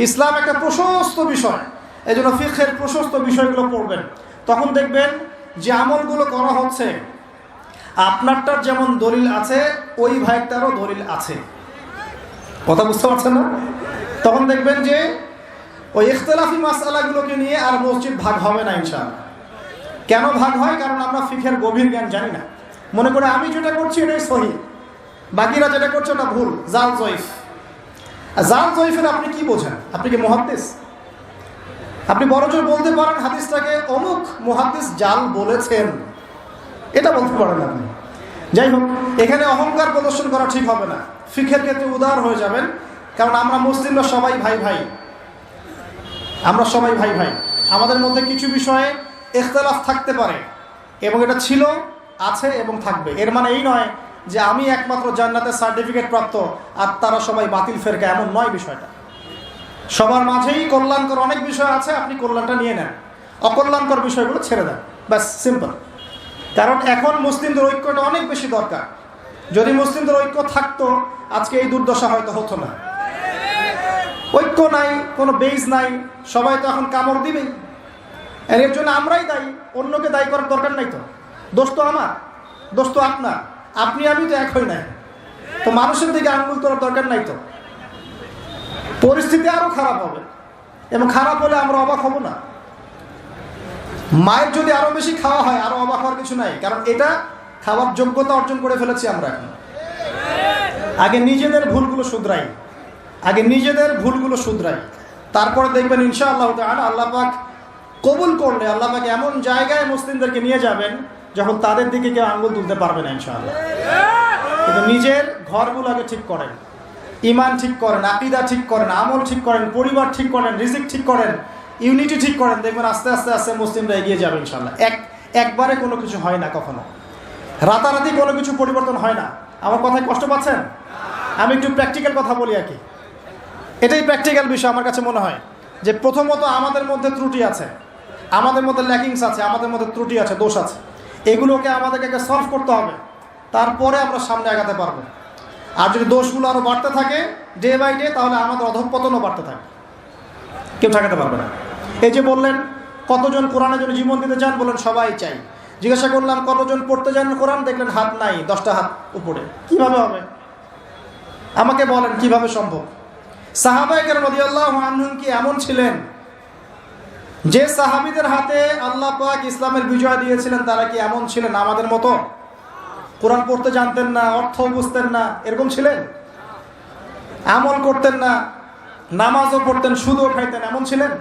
ইসলাম একটা প্রশস্ত বিষয়, এই জন্য ফিকহের প্রশস্ত বিষয়গুলো পড়বেন। তখন দেখবেন যে আমলগুলো করা হচ্ছে, আপনারটার যেমন দলিল আছে ওই ভাইটারও দলিল আছে। কথা বুঝতে পারছেন না? তখন দেখবেন যে ওই ইখতিলাফি মাসআলাগুলোকে নিয়ে আর মসজিদ ভাগ হবে না ইনশাআল্লাহ। কেন ভাগ হয়? কারণ আমরা ফিকহের গভীর জ্ঞান জানি না। মনে করে আমি যেটা করছি এটাই সহি, বাকিরা যেটা করছে ওটা ভুল, জাল জয়ীফ। জাল জয়ীফের আপনি কি বোঝেন? আপনি কি মুহাদ্দিস? আপনি বড়জোর বলতে পারেন হাদিসটাকে অমুক মুহাদ্দিস জাল বলেছেন, এটা বলতে পারেন আপনি। যাই হোক, এখানে অহংকার প্রদর্শন করা ঠিক হবে না। ফিকহের ক্ষেত্রে উদার হয়ে যাবেন, কারণ আমরা মুসলিমরা সবাই ভাই ভাই, আমরা সবাই ভাই ভাই। আমাদের মধ্যে কিছু বিষয়ে ইখতিলাফ থাকতে পারে, এবং এটা ছিল, আছে এবং থাকবে। এর মানে এই নয় যে আমি একমাত্র জান্নাতের সার্টিফিকেট প্রাপ্ত আর তারা সবাই বাতিল ফেরকা, এমন নয় বিষয়টা। সবার মাঝেই কল্যাণকর অনেক বিষয় আছে, আপনি কল্যাণটা নিয়ে নেন, অকল্যাণকর বিষয়গুলো ছেড়ে দেন, ব্যাস, সিম্পল। কারণ এখন মুসলিমদের ঐক্যটা অনেক বেশি দরকার। যদি মুসলিমদের ঐক্য থাকতো আজকে এই দুর্দশা হয়তো হতো না। ঐক্য নাই, কোনো বেজ নাই, সবাই তো এখন কামড় দিবেই। এর জন্য আমরাই দায়ী, অন্যকে দায়ী করার দরকার নাই তো। দোষ তো আমার, দোষ তো আপনার, আপনি আমি তো এক হই নাই, তো মানুষের দিকে আঙুল তোলার দরকার নাই তো। পরিস্থিতি আরো খারাপ হবে, এবং খারাপ হলে আমরা অবাক হব না। মায়ের যদি আরো বেশি খাওয়া হয়, আরো অবাক হওয়ার কিছু নাই, কারণ এটা খাওয়ার যোগ্যতা অর্জন করে ফেলেছি আমরা এখন। আগে নিজেদের ভুলগুলো শুধরাই, আগে নিজেদের ভুলগুলো শুধরাই, তারপরে দেখবেন ইনশাআল্লাহ তাআলা আল্লাহ পাক কবুল করলে আল্লাহ পাক এমন জায়গায় মুসলিমদেরকে নিয়ে যাবেন যখন তাদের দিকে কেউ আঙ্গুল তুলতে পারবে না ইনশাআল্লাহ। কিন্তু নিজের ঘরগুলো আগে ঠিক করেন, ইমান ঠিক করেন, আকীদা ঠিক করেন, আমল ঠিক করেন, পরিবার ঠিক করেন, রিজিক ঠিক করেন, ইউনিটি ঠিক করেন, দেখবেন আস্তে আস্তে আস্তে মুসলিমরা এগিয়ে যাবে ইনশাআল্লাহ। একবারে কোনো কিছু হয় না, কখনো রাতারাতি কোনো কিছু পরিবর্তন হয় না। আমার কথায় কষ্ট পাচ্ছেন? আমি একটু প্র্যাকটিক্যাল কথা বলি আর কি। এটাই প্র্যাকটিক্যাল বিষয় আমার কাছে মনে হয়, যে প্রথমত আমাদের মধ্যে ত্রুটি আছে, আমাদের মধ্যে ল্যাকিংস আছে, আমাদের মধ্যে ত্রুটি আছে, দোষ আছে। এগুলোকে আমাদেরকে সলভ করতে হবে। তারপরে আমরা সামনে আগাতে পারবো। আর যদি দোষগুলো আরও বাড়তে থাকে ডে বাই ডে, তাহলে আমাদের অধঃপতনও বাড়তে থাকে, কেউ ঠেকাতে পারবে না। এই যে বললেন কতজন কোরআনের জন্য জীবন দিতে চান, বলেন সবাই চাই। জিজ্ঞাসা করলাম কতজন পড়তে চান কোরআন, দেখলেন হাত নাই, 10টা হাত উপরে। কিভাবে হবে আমাকে বলেন, কিভাবে সম্ভব? সাহাবায়ে কেরাম রাদিয়াল্লাহু আনহুম কি এমন ছিলেন যে সাহাবীদের হাতে আল্লাহ পাক ইসলামের বিজয় দিয়েছিলেন? তারা কি এমন ছিলেন আমাদের মতো? কোরআন পড়তে জানতেন না, অর্থ বুঝতেন না, এরকম ছিলেন? আমল করতেন না, নামাজও পড়তেন, সুদও খাইতেন, এমন ছিলেন?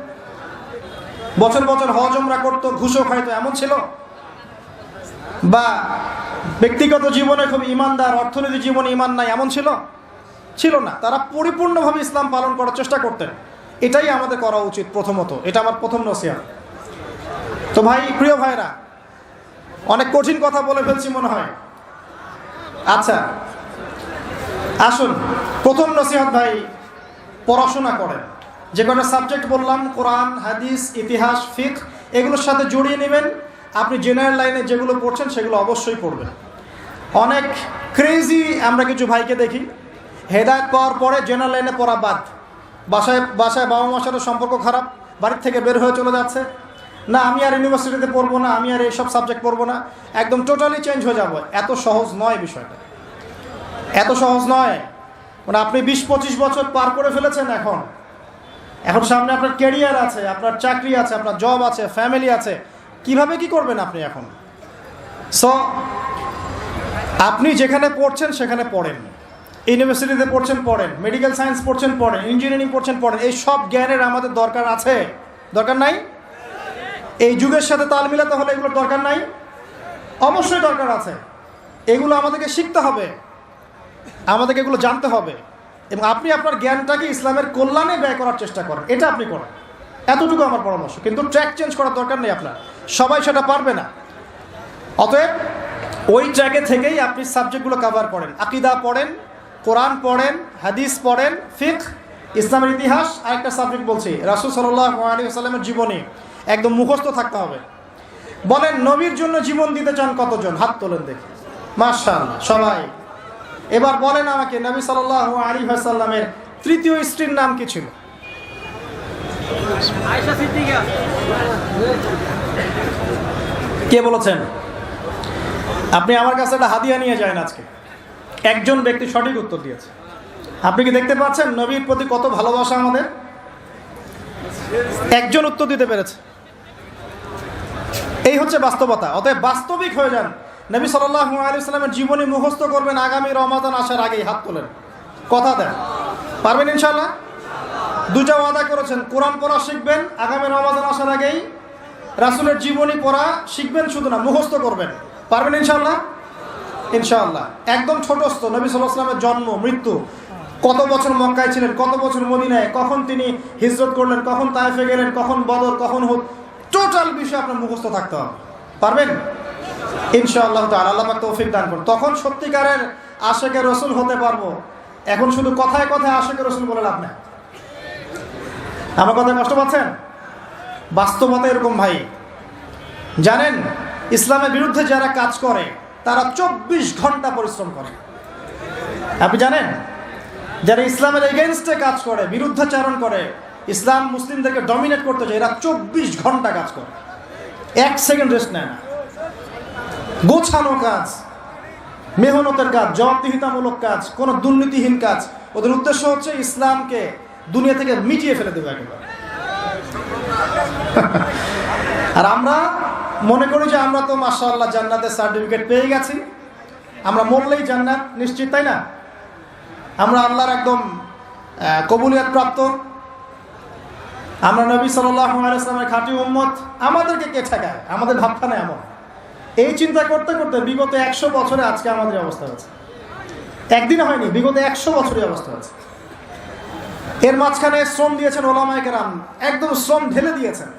বছর বছর হজ উমরা করতো, ঘুষও খাইতো, এমন ছিল? বা ব্যক্তিগত জীবনে খুব ইমানদার, অর্থনৈতিক জীবনে ইমান নাই, এমন ছিল? ছিল না। তারা পরিপূর্ণভাবে ইসলাম পালন করার চেষ্টা করতেন। এটাই আমাদের করা উচিত প্রথমত। এটা আমার প্রথম নসিহত। তো ভাই, প্রিয় ভাইরা, অনেক কঠিন কথা বলে ফেলছি মনে হয়। আচ্ছা আসুন, প্রথম নসিহত ভাই, পড়াশোনা করেন। যে কটা সাবজেক্ট বললাম, কোরআন, হাদিস, ইতিহাস, ফিকহ, এগুলোর সাথে জড়িয়ে নেবেন। আপনি জেনারেল লাইনে যেগুলো পড়ছেন সেগুলো অবশ্যই পড়বেন। অনেক ক্রেজি আমরা কিছু ভাইকে দেখি, হেদায়েত পাওয়ার পরে জেনারেল লাইনে পড়া বাদ। বাসায় বাবা মার সাথে সম্পর্ক খারাপ, বাড়ির থেকে বের হয়ে চলে যাচ্ছে, না আমি আর ইউনিভার্সিটিতে পড়বো না, আমি আর এইসব সাবজেক্ট পড়বো না, একদম টোটালি চেঞ্জ হয়ে যাব। এত সহজ নয় বিষয়টা, এত সহজ নয়। মানে আপনি 20-25 বছর পার করে ফেলেছেন, এখন সামনে আপনার ক্যারিয়ার আছে, আপনার চাকরি আছে, আপনার জব আছে, ফ্যামিলি আছে, কিভাবে কি করবেন আপনি এখন? সো আপনি যেখানে পড়ছেন সেখানে পড়েন, ইউনিভার্সিটিতে পড়ছেন পড়েন, মেডিকেল সায়েন্স পড়ছেন পড়েন, ইঞ্জিনিয়ারিং পড়ছেন পড়েন। এই সব জ্ঞানের আমাদের দরকার আছে, দরকার নাই? এই যুগের সাথে তাল মিলাতে হলে এগুলোর দরকার নাই? অবশ্যই দরকার আছে। এগুলো আমাদেরকে শিখতে হবে, আমাদেরকে এগুলো জানতে হবে, এবং আপনি আপনার জ্ঞানটাকে ইসলামের কল্যাণে ব্যয় করার চেষ্টা করেন। এটা আপনি করেন, এতটুকু আমার পরামর্শ। কিন্তু ট্র্যাক চেঞ্জ করার দরকার নেই আপনার, সবাই সেটা পারবে না। অতএব ওই ট্র্যাকে থেকেই আপনি সাবজেক্টগুলো কভার করেন। আকীদা পড়েন, কোরআন পড়েন, হাদিস পড়েন, ফিকহ, ইসলামের ইতিহাস। আরেকটা সাবজেক্ট বলছি, রাসূল সাল্লাল্লাহু আলাইহি ওয়াসাল্লামের জীবনী একদম মুখস্থ থাকতে হবে। বলেন নবীর জন্য জীবন দিতে চান কতজন? হাত তোলেন দেখি। মাশাআল্লাহ, সবাই। এবার বলেন আমাকে, নবী সাল্লাল্লাহু আলাইহি ওয়াসাল্লামের তৃতীয় স্ত্রীর নাম কি ছিল? আয়েশা সিদ্দিকা। কে বলেছেন? আপনি আমার কাছে একটা হাদিয়া নিয়ে যান আজকে। একজন ব্যক্তি সঠিক উত্তর দিয়েছে। আপনি কি দেখতে পাচ্ছেন নবীর প্রতি কত ভালোবাসা আমাদের? একজন উত্তর দিতে পেরেছে। এই হচ্ছে বাস্তবতা। অতএব বাস্তবিক হয়ে যান। নবী সাল্লাল্লাহু আলাইহি ওয়াসাল্লামের জীবনী মুখস্থ করবেন আগামী রমাদান আসার আগেই। হাত তোলেন, কথা দেন, পারবেন ইনশাআল্লাহ? দুটো ওয়াদা করেছেন, কোরআন পড়া শিখবেন আগামী রমাদান আসার আগেই, রাসূলের জীবনী পড়া শিখবেন, শুধু না মুখস্থ করবেন। পারবেন ইনশাআল্লাহ? ইনশাআল্লাহ। একদম ছোটস্থ নবী সাল্লাল্লাহু আলাইহি ওয়াসাল্লামের জন্ম, মৃত্যু, কত বছর মক্কায় ছিলেন, কত বছর মদিনায়, কখন তিনি হিজরত করলেন, কখন তায়েফে গেলেন, কখন বদর, কখন হুদ, টোটাল বিষয় আপনার মুখস্থ থাকতে হবে। পারবেন ইনশাআল্লাহ তাআলা। আল্লাহ পাক তৌফিক দান করুন। তখন সত্যিকারের আশিকে রাসূল হতে পারবো। এখন শুধু কথায় কথায় আশিকে রাসূল বলে লাভ নেই। আমার কথা কষ্ট পাচ্ছেন? বাস্তবতা এরকম ভাই। জানেন ইসলামের বিরুদ্ধে যারা কাজ করে তারা 24 ঘন্টা পরিশ্রম করে। আপনি জানেন যারা ইসলামের এগেইনস্টে কাজ করে, বিরুদ্ধাচারণ করে, ইসলাম মুসলিমদেরকে ডমিনেট করতে চায়, এরা 24 ঘন্টা কাজ করে, 1 সেকেন্ড রেস্ট নেয় না। গোছানো কাজ, মেহনতের কাজ, জবাবদিহিতামূলক কাজ, কোনো দুর্নীতিহীন কাজ। ওদের উদ্দেশ্য হচ্ছে ইসলামকে দুনিয়া থেকে মিটিয়ে ফেলে দেবে একেবারে। আর আমরা মনে করি যে আমরা তো মাশাআল্লাহ জান্নাতের সার্টিফিকেট পেয়ে গেছি, আমরা মরলেই জান্নাত নিশ্চিত, তাই না? আমরা আল্লাহর একদম কবুলিয়ত প্রাপ্ত, আমরা নবী সাল্লাল্লাহু আলাইহি ওয়াসাল্লামের খাঁটি উম্মত। আমাদেরকে কে ঠেকায়? আমাদের ভাবখানা এমন। এই চিন্তা করতে করতে বিগত 100 বছরে আজকে আমাদের অবস্থা হয়েছে। একদিনে হয়নি, বিগত 100 বছরের অবস্থা হয়েছে। এর মাঝখানে শ্রম দিয়েছেন ওলামায়ে কেরাম, একদম শ্রম ঢেলে দিয়েছেন।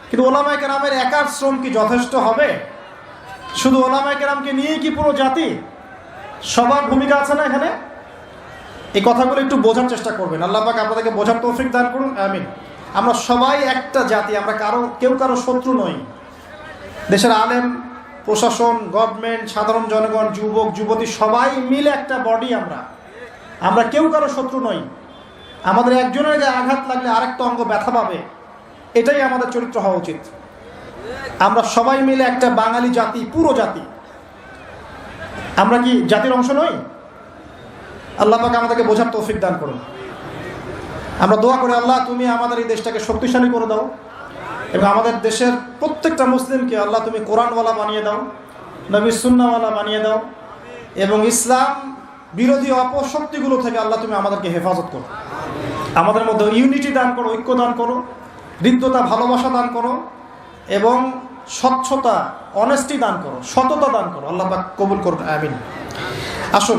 কিন্তু ওলামায়ে কেরামের একার শ্রম কি যথেষ্ট হবে? শুধু ওলামায়ে কেরামকে নিয়েই কি পুরো জাতি? সবার ভূমিকা আছে না এখানে? এই কথাগুলো একটু বোঝার চেষ্টা করবেন। আল্লাহ পাক আপনাদেরকে বোঝার তৌফিক দান করুন, আমিন। আমরা সবাই একটা জাতি, আমরা কেউ কারো শত্রু নই। দেশের আলেম, প্রশাসন, গভর্নমেন্ট, সাধারণ জনগণ, যুবক যুবতী সবাই মিলে একটা বডি। আমরা কেউ কারো শত্রু নই। আমাদের একজনের গায়ে আঘাত লাগলে আরেকটা অঙ্গ ব্যথা পাবে, এটাই আমাদের চরিত্র হওয়া উচিত। আমরা সবাই মিলে একটা বাঙালি জাতি, পুরো জাতি। আমরা কি জাতির অংশ নই? আল্লাহ পাক আমাদেরকে বোঝার তৌফিক দান করুন। আমরা দোয়া করি, আল্লাহ তুমি আমাদের এই দেশটাকে শক্তিশালী করে দাও এবং আমাদের দেশের প্রত্যেকটা মুসলিমকে আল্লাহ তুমি কোরআনওয়ালা বানিয়ে দাও, নবী সুন্নাহওয়ালা বানিয়ে দাও এবং ইসলাম বিরোধী অপশক্তিগুলো থেকে আল্লাহ তুমি আমাদেরকে হেফাজত করো। আমাদের মধ্যে ইউনিটি দান করো, ঐক্য দান করো, হৃদ্যতা, ভালোবাসা দান করো এবং স্বচ্ছতা, অনেস্টি দান করো, সততা দান করো। আল্লাহ পাক কবুল করুন, আমিন। আসুন,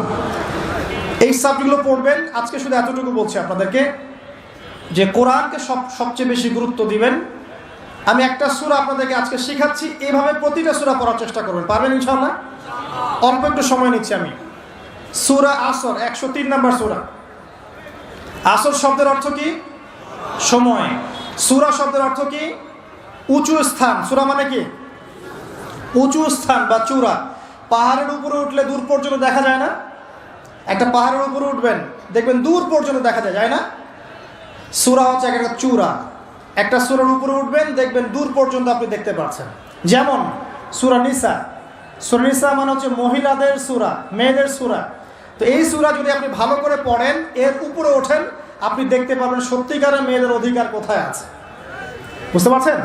এই সাবজেক্টগুলো পড়বেন। আজকে শুধু এতটুকু বলছি আপনাদেরকে যে কোরআনকে সবচেয়ে বেশি গুরুত্ব দিবেন। আমি একটা সূরা আপনাদেরকে আজকে শেখাচ্ছি, এইভাবে প্রতিটা সূরা পড়ার চেষ্টা করবেন। পারবেন ইনশাআল্লাহ? অল্প একটু সময় নিচ্ছি আমি। সূরা আসর, 103 নম্বর সূরা। আসর শব্দের অর্থ কি? সময়। সূরা শব্দের অর্থ কি? উঁচু স্থান। সূরা মানে কি? উঁচু স্থান বা চূড়া। পাহাড়ের উপরে উঠলে দূর পর্যন্ত দেখা যায় না? একটা পাহাড়ের উপরে উঠবেন, দেখবেন দূর পর্যন্ত দেখা যায় না? সূরা হচ্ছে একটা চূড়া। একটা সূরার উপরে উঠবেন, দেখবেন দূর পর্যন্ত আপনি দেখতে পাচ্ছেন। যেমন সূরা নিসা। সূরা নিসা মানে হচ্ছে মহিলাদের সূরা, মেয়েদের সূরা। তো এই সূরা যদি আপনি ভালো করে পড়েন, এর উপরে ওঠেন, আপনি দেখতে পাবেন সত্যিকারের মেয়েদের অধিকার কোথায় আছে। বুঝতে পারছেন?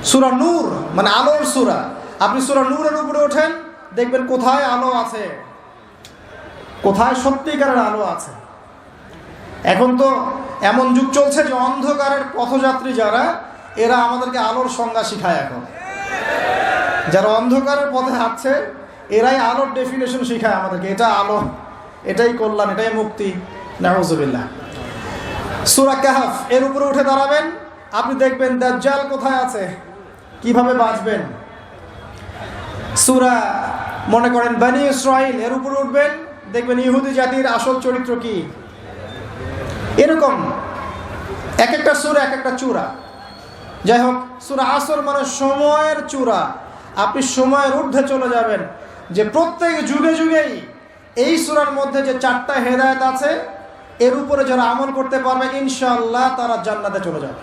সূরা নূর মানে আলোর সূরা। আপনি সূরা নূরের উপরে ওঠেন, দেখবেন কোথায় আলো আছে, কোথায় সত্যিকারের আলো আছে। এখন তো এমন যুগ চলছে যে অন্ধকারের পথযাত্রী যারা, এরা আমাদেরকে আলোর সংজ্ঞা শিখায়। এখন যারা অন্ধকারের পথে হাঁটছে, এরাই আলোর ডেফিনেশন শিখায় আমাদেরকে। এটা আলো, এটাই কল্যাণ, এটাই মুক্তি। নাউজুবিল্লাহ। সূরা কাহফ, এর উপরে উঠে দাঁড়াবেন, আপনি দেখবেন দাজ্জাল কোথায় আছে, কিভাবে বাঁচবেন। সূরা মনে করেন বনী ইসরাঈল, এর উপরে উঠবেন, দেখবেন ইহুদি জাতির আসল চরিত্র কি। এরকম এক একটা সূরা এক একটা চূড়া। যাই হোক, সূরা আসর মানে সময়ের চূড়া। আপনি সময়ের ঊর্ধ্বে চলে যাবেন, যে প্রত্যেক যুগে যুগেই এই সূরার মধ্যে যে 4টা হেদায়েত আছে, এর উপরে যারা আমল করতে পারবে ইনশাআল্লাহ তারা জান্নাতে চলে যাবে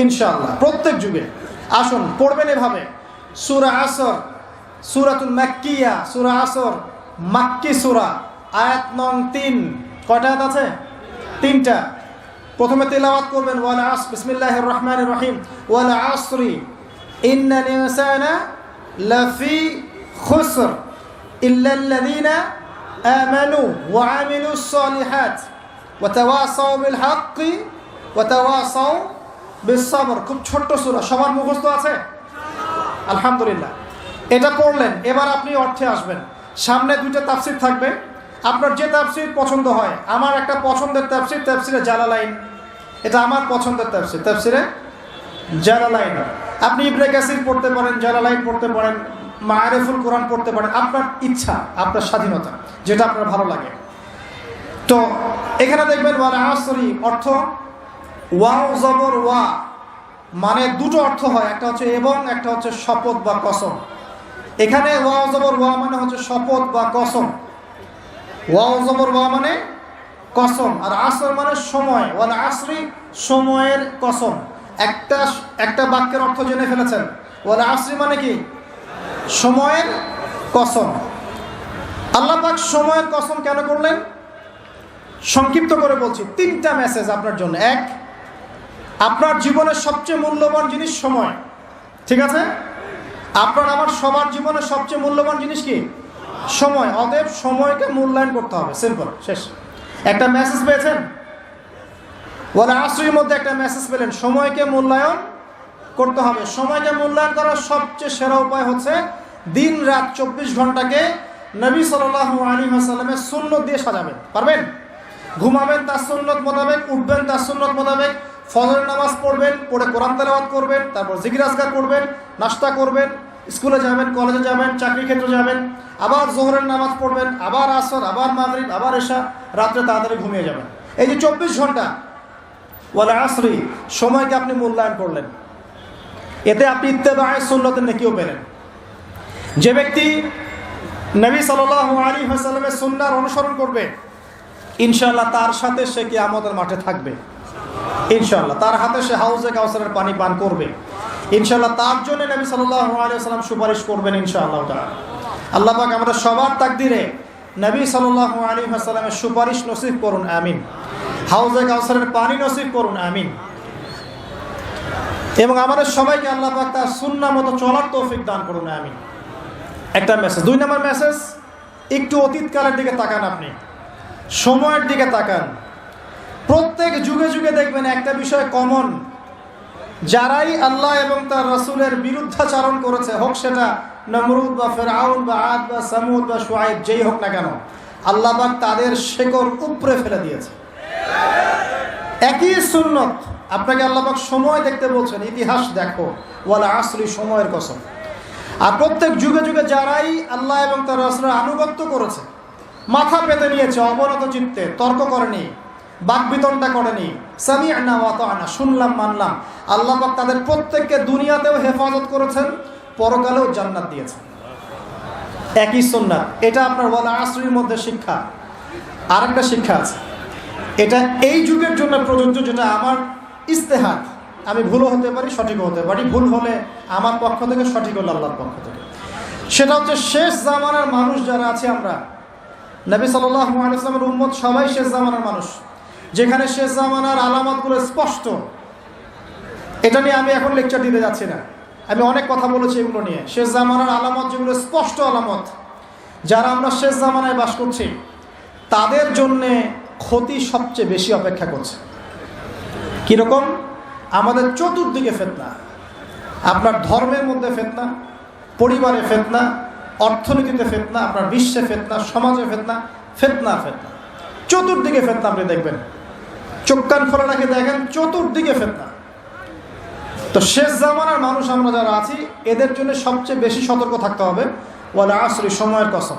ইনশাআল্লাহ, প্রত্যেক যুগে। আসুন পড়বেন এভাবে। সূরা আসর, সূরাতুল মাক্কিয়া। সূরা আসর মাক্কি সূরা, আয়াত নং 3। কয়টা আয়াত আছে? 3টা। প্রথমে তেলাওয়াত করবেন, ওয়াল আসর, বিসমিল্লাহির রহমানির রহিম, ওয়াল আসরি ইন্নাল ইনসানা লাফি খুসর ইল্লাল্লাযীনা আমানু ওয়া আমিলুস সালিহাত ওয়া তাওয়াসাউ বিল হাক্কি ওয়া তাওয়াসাউ বিস সাবর। খুব ছোট্ট সূরা, সবার মুখস্থ আছে? আলহামদুলিল্লাহ। এটা পড়লেন, এবার আপনি অর্থে আসবেন। সামনে 2টা তাফসীর থাকবে, আপনার যে তাফসীর পছন্দ হয়। আমার একটা পছন্দের তাফসীর, তাফসীরে জালালাইন। এটা আমার পছন্দের তাফসীর, তাফসীরে জালালাইন। আপনি ইবনে কাসির পড়তে পারেন, জালালাইন পড়তে পারেন, মাআরিফুল কোরআন পড়তে পারেন। আপনার ইচ্ছা, আপনার স্বাধীনতা, যেটা আপনার ভালো লাগে। তো এখানে দেখবেন ওয়াল আসরি অর্থ ওয়াও জবর ওয়া, মানে 2টো অর্থ হয়, একটা হচ্ছে এবং, একটা হচ্ছে শপথ বা কসম। এখানে ওয়াও জবর ওয়া মানে হচ্ছে শপথ বা কসম। ওয়াও জবর ওয়া মানে কসম, আর আসর মানে সময়। ওয়াল আসরি সময়ের কসম। একটা বাক্যের অর্থ জেনে ফেলেছেন। ওয়াল আসরি মানে কি? সময়ের কসম। আল্লাহ পাক সময়ের কসম কেন করলেন? সংক্ষিপ্ত করে বলছি, 3টা মেসেজ আপনার জন্য। 1, আপনার জীবনের সবচেয়ে মূল্যবান জিনিস সময়, ঠিক আছে? আপনার আমার সবার জীবনের সবচেয়ে মূল্যবান জিনিস কি? সময়। অতএব সময়কে মূল্যায়ন করতে হবে, সিম্পল, শেষ। একটা মেসেজ পেয়েছেন? ওয়াল আসরির মধ্যে একটা মেসেজ পেলেন, সময়কে মূল্যায়ন করতে হবে। সময়কে মূল্যায়ন করার সবচেয়ে সেরা উপায় হচ্ছে দিন রাত 24 ঘন্টাকে নবী সাল্লাল্লাহু আলাইহি ওয়াসাল্লামের সুন্নাত দিয়ে সাজাবেন। পারবেন? ঘুমাবেন তার সুন্নাত মোতাবেক, উঠবেন তার সুন্নাত মোতাবেক, ফজরের নামাজ পড়বেন, পড়ে কোরআন তেলাওয়াত করবেন, তারপর জিকির আজকার করবেন, নাস্তা করবেন, স্কুলে যাবেন, কলেজে যাবেন, চাকরি ক্ষেত্রে যাবেন, আবার যোহরের নামাজ পড়বেন, আবার আসর, আবার মাগরিব, আবার এশা, রাত্রে তাড়াতাড়ি ঘুমিয়ে যাবেন। এই যে 24 ঘন্টা, ওয়াল আসরি, সময়কে আপনি মূল্যায়ন করলেন। এতে আপনি ইত্তেবায়ে সুন্নতের নেকিও পেলেন। যে ব্যক্তি নবী সাল্লাল্লাহু আলাইহি ওয়াসাল্লামের সুন্নাহর অনুসরণ করবে, ইনশাআল্লাহ তার সাথে সে কিয়ামতের মাঠে থাকবে। ইনশাআল্লাহ তার হাতে সে হাউজে কাউসারের পানি পান করবে। ইনশাআল্লাহ তার জন্য নবী সাল্লাল্লাহু আলাইহি ওয়াসাল্লাম সুপারিশ করবেন ইনশাআল্লাহ তাআলা। আল্লাহ পাক আমাদের সবার তাকদিরে নবী সাল্লাল্লাহু আলাইহি ওয়াসাল্লামের সুপারিশ নসিব করুন, আমিন। হাউজে কাউসারের পানি নসিব করুন, আমিন। এবং আমাদের সবাইকে আল্লাহ পাক তার সুন্নাহ মতো চলার তৌফিক দান করুন, আমিন। একটা মেসেজ। 2 নম্বর মেসেজ, একটু অতীতকালের দিকে তাকান, আপনি সময়ের দিকে তাকান। প্রত্যেক যুগে যুগে দেখবেন একটা বিষয় কমন, যারাই আল্লাহ এবং তার রাসূলের বিরুদ্ধাচরণ করেছে, হোক সেটা নমরুদ বা ফেরাউন বা আদ বা সামুদ বা শুআইব, যেই হোক না কেন, আল্লাহ পাক তাদের শেকড় উপড়ে ফেলে দিয়েছে। একই সুন্নত আপনাকে আল্লাহ পাক সময় দেখতে বলছেন, ইতিহাস দেখো, ওয়ালা আসরি, সময়ের কসম। আর প্রত্যেক যুগে যুগে যারাই আল্লাহ এবং তার রাসূলের আনুগত্য করেছে, মাথা পেতে নিয়েছে অবনত চিত্তে, তর্ক করেনি, বাকবিতণ্ডা করেনি, সামি'না ওয়া আতা'না, শুনলাম মানলাম, আল্লাহ পাক তাদের প্রত্যেককে দুনিয়াতেও হেফাজত করেছেন, পরকালেও জান্নাত দিয়েছেন। একই সুন্নাত। এটা আপনার ওয়ালা আসরির মধ্যে শিক্ষা। আরেকটা শিক্ষা আছে, এটা এই যুগের জন্য প্রযোজ্য, যেটা আমার ইস্তেহাদ, আমি ভুলও হতে পারি, সঠিকও হতে পারি। ভুল হলে আমার পক্ষ থেকে, সঠিক হলে আল্লাহর পক্ষ থেকে। সেটা হচ্ছে শেষ জামানার মানুষ যারা আছে, আমরা নবী সাল্লাল্লাহু আলাইহি ওয়াসাল্লামের উম্মত সবাই শেষ জামানার মানুষ। যেখানে শেষ জামানার আলামতগুলো স্পষ্ট, এটা নিয়ে আমি এখন লেকচার দিতে যাচ্ছি না, আমি অনেক কথা বলেছি এগুলো নিয়ে। শেষ জামানার আলামত যেগুলো স্পষ্ট আলামত, যারা আমরা শেষ জামানায় বাস করছি, তাদের জন্যে ক্ষতি সবচেয়ে বেশি অপেক্ষা করছে। কীরকম? আমাদের চতুর্দিকে ফিতনা, আপনার ধর্মের মধ্যে ফিতনা, পরিবারে ফিতনা, অর্থনীতিতে ফিতনা, আপনার বিশ্বে ফিতনা, সমাজে ফিতনা, ফিতনা ফিতনা, চতুর্দিকে ফিতনা। আপনি দেখবেন, চোখ কান খোলা রাখে দেখেন, চতুর্দিকে ফিতনা। তো শেষ জামানার মানুষ আমরা যারা আছি, এদের জন্য সবচেয়ে বেশি সতর্ক থাকতে হবে। ওয়ালা আসরি, সময়ের কসম।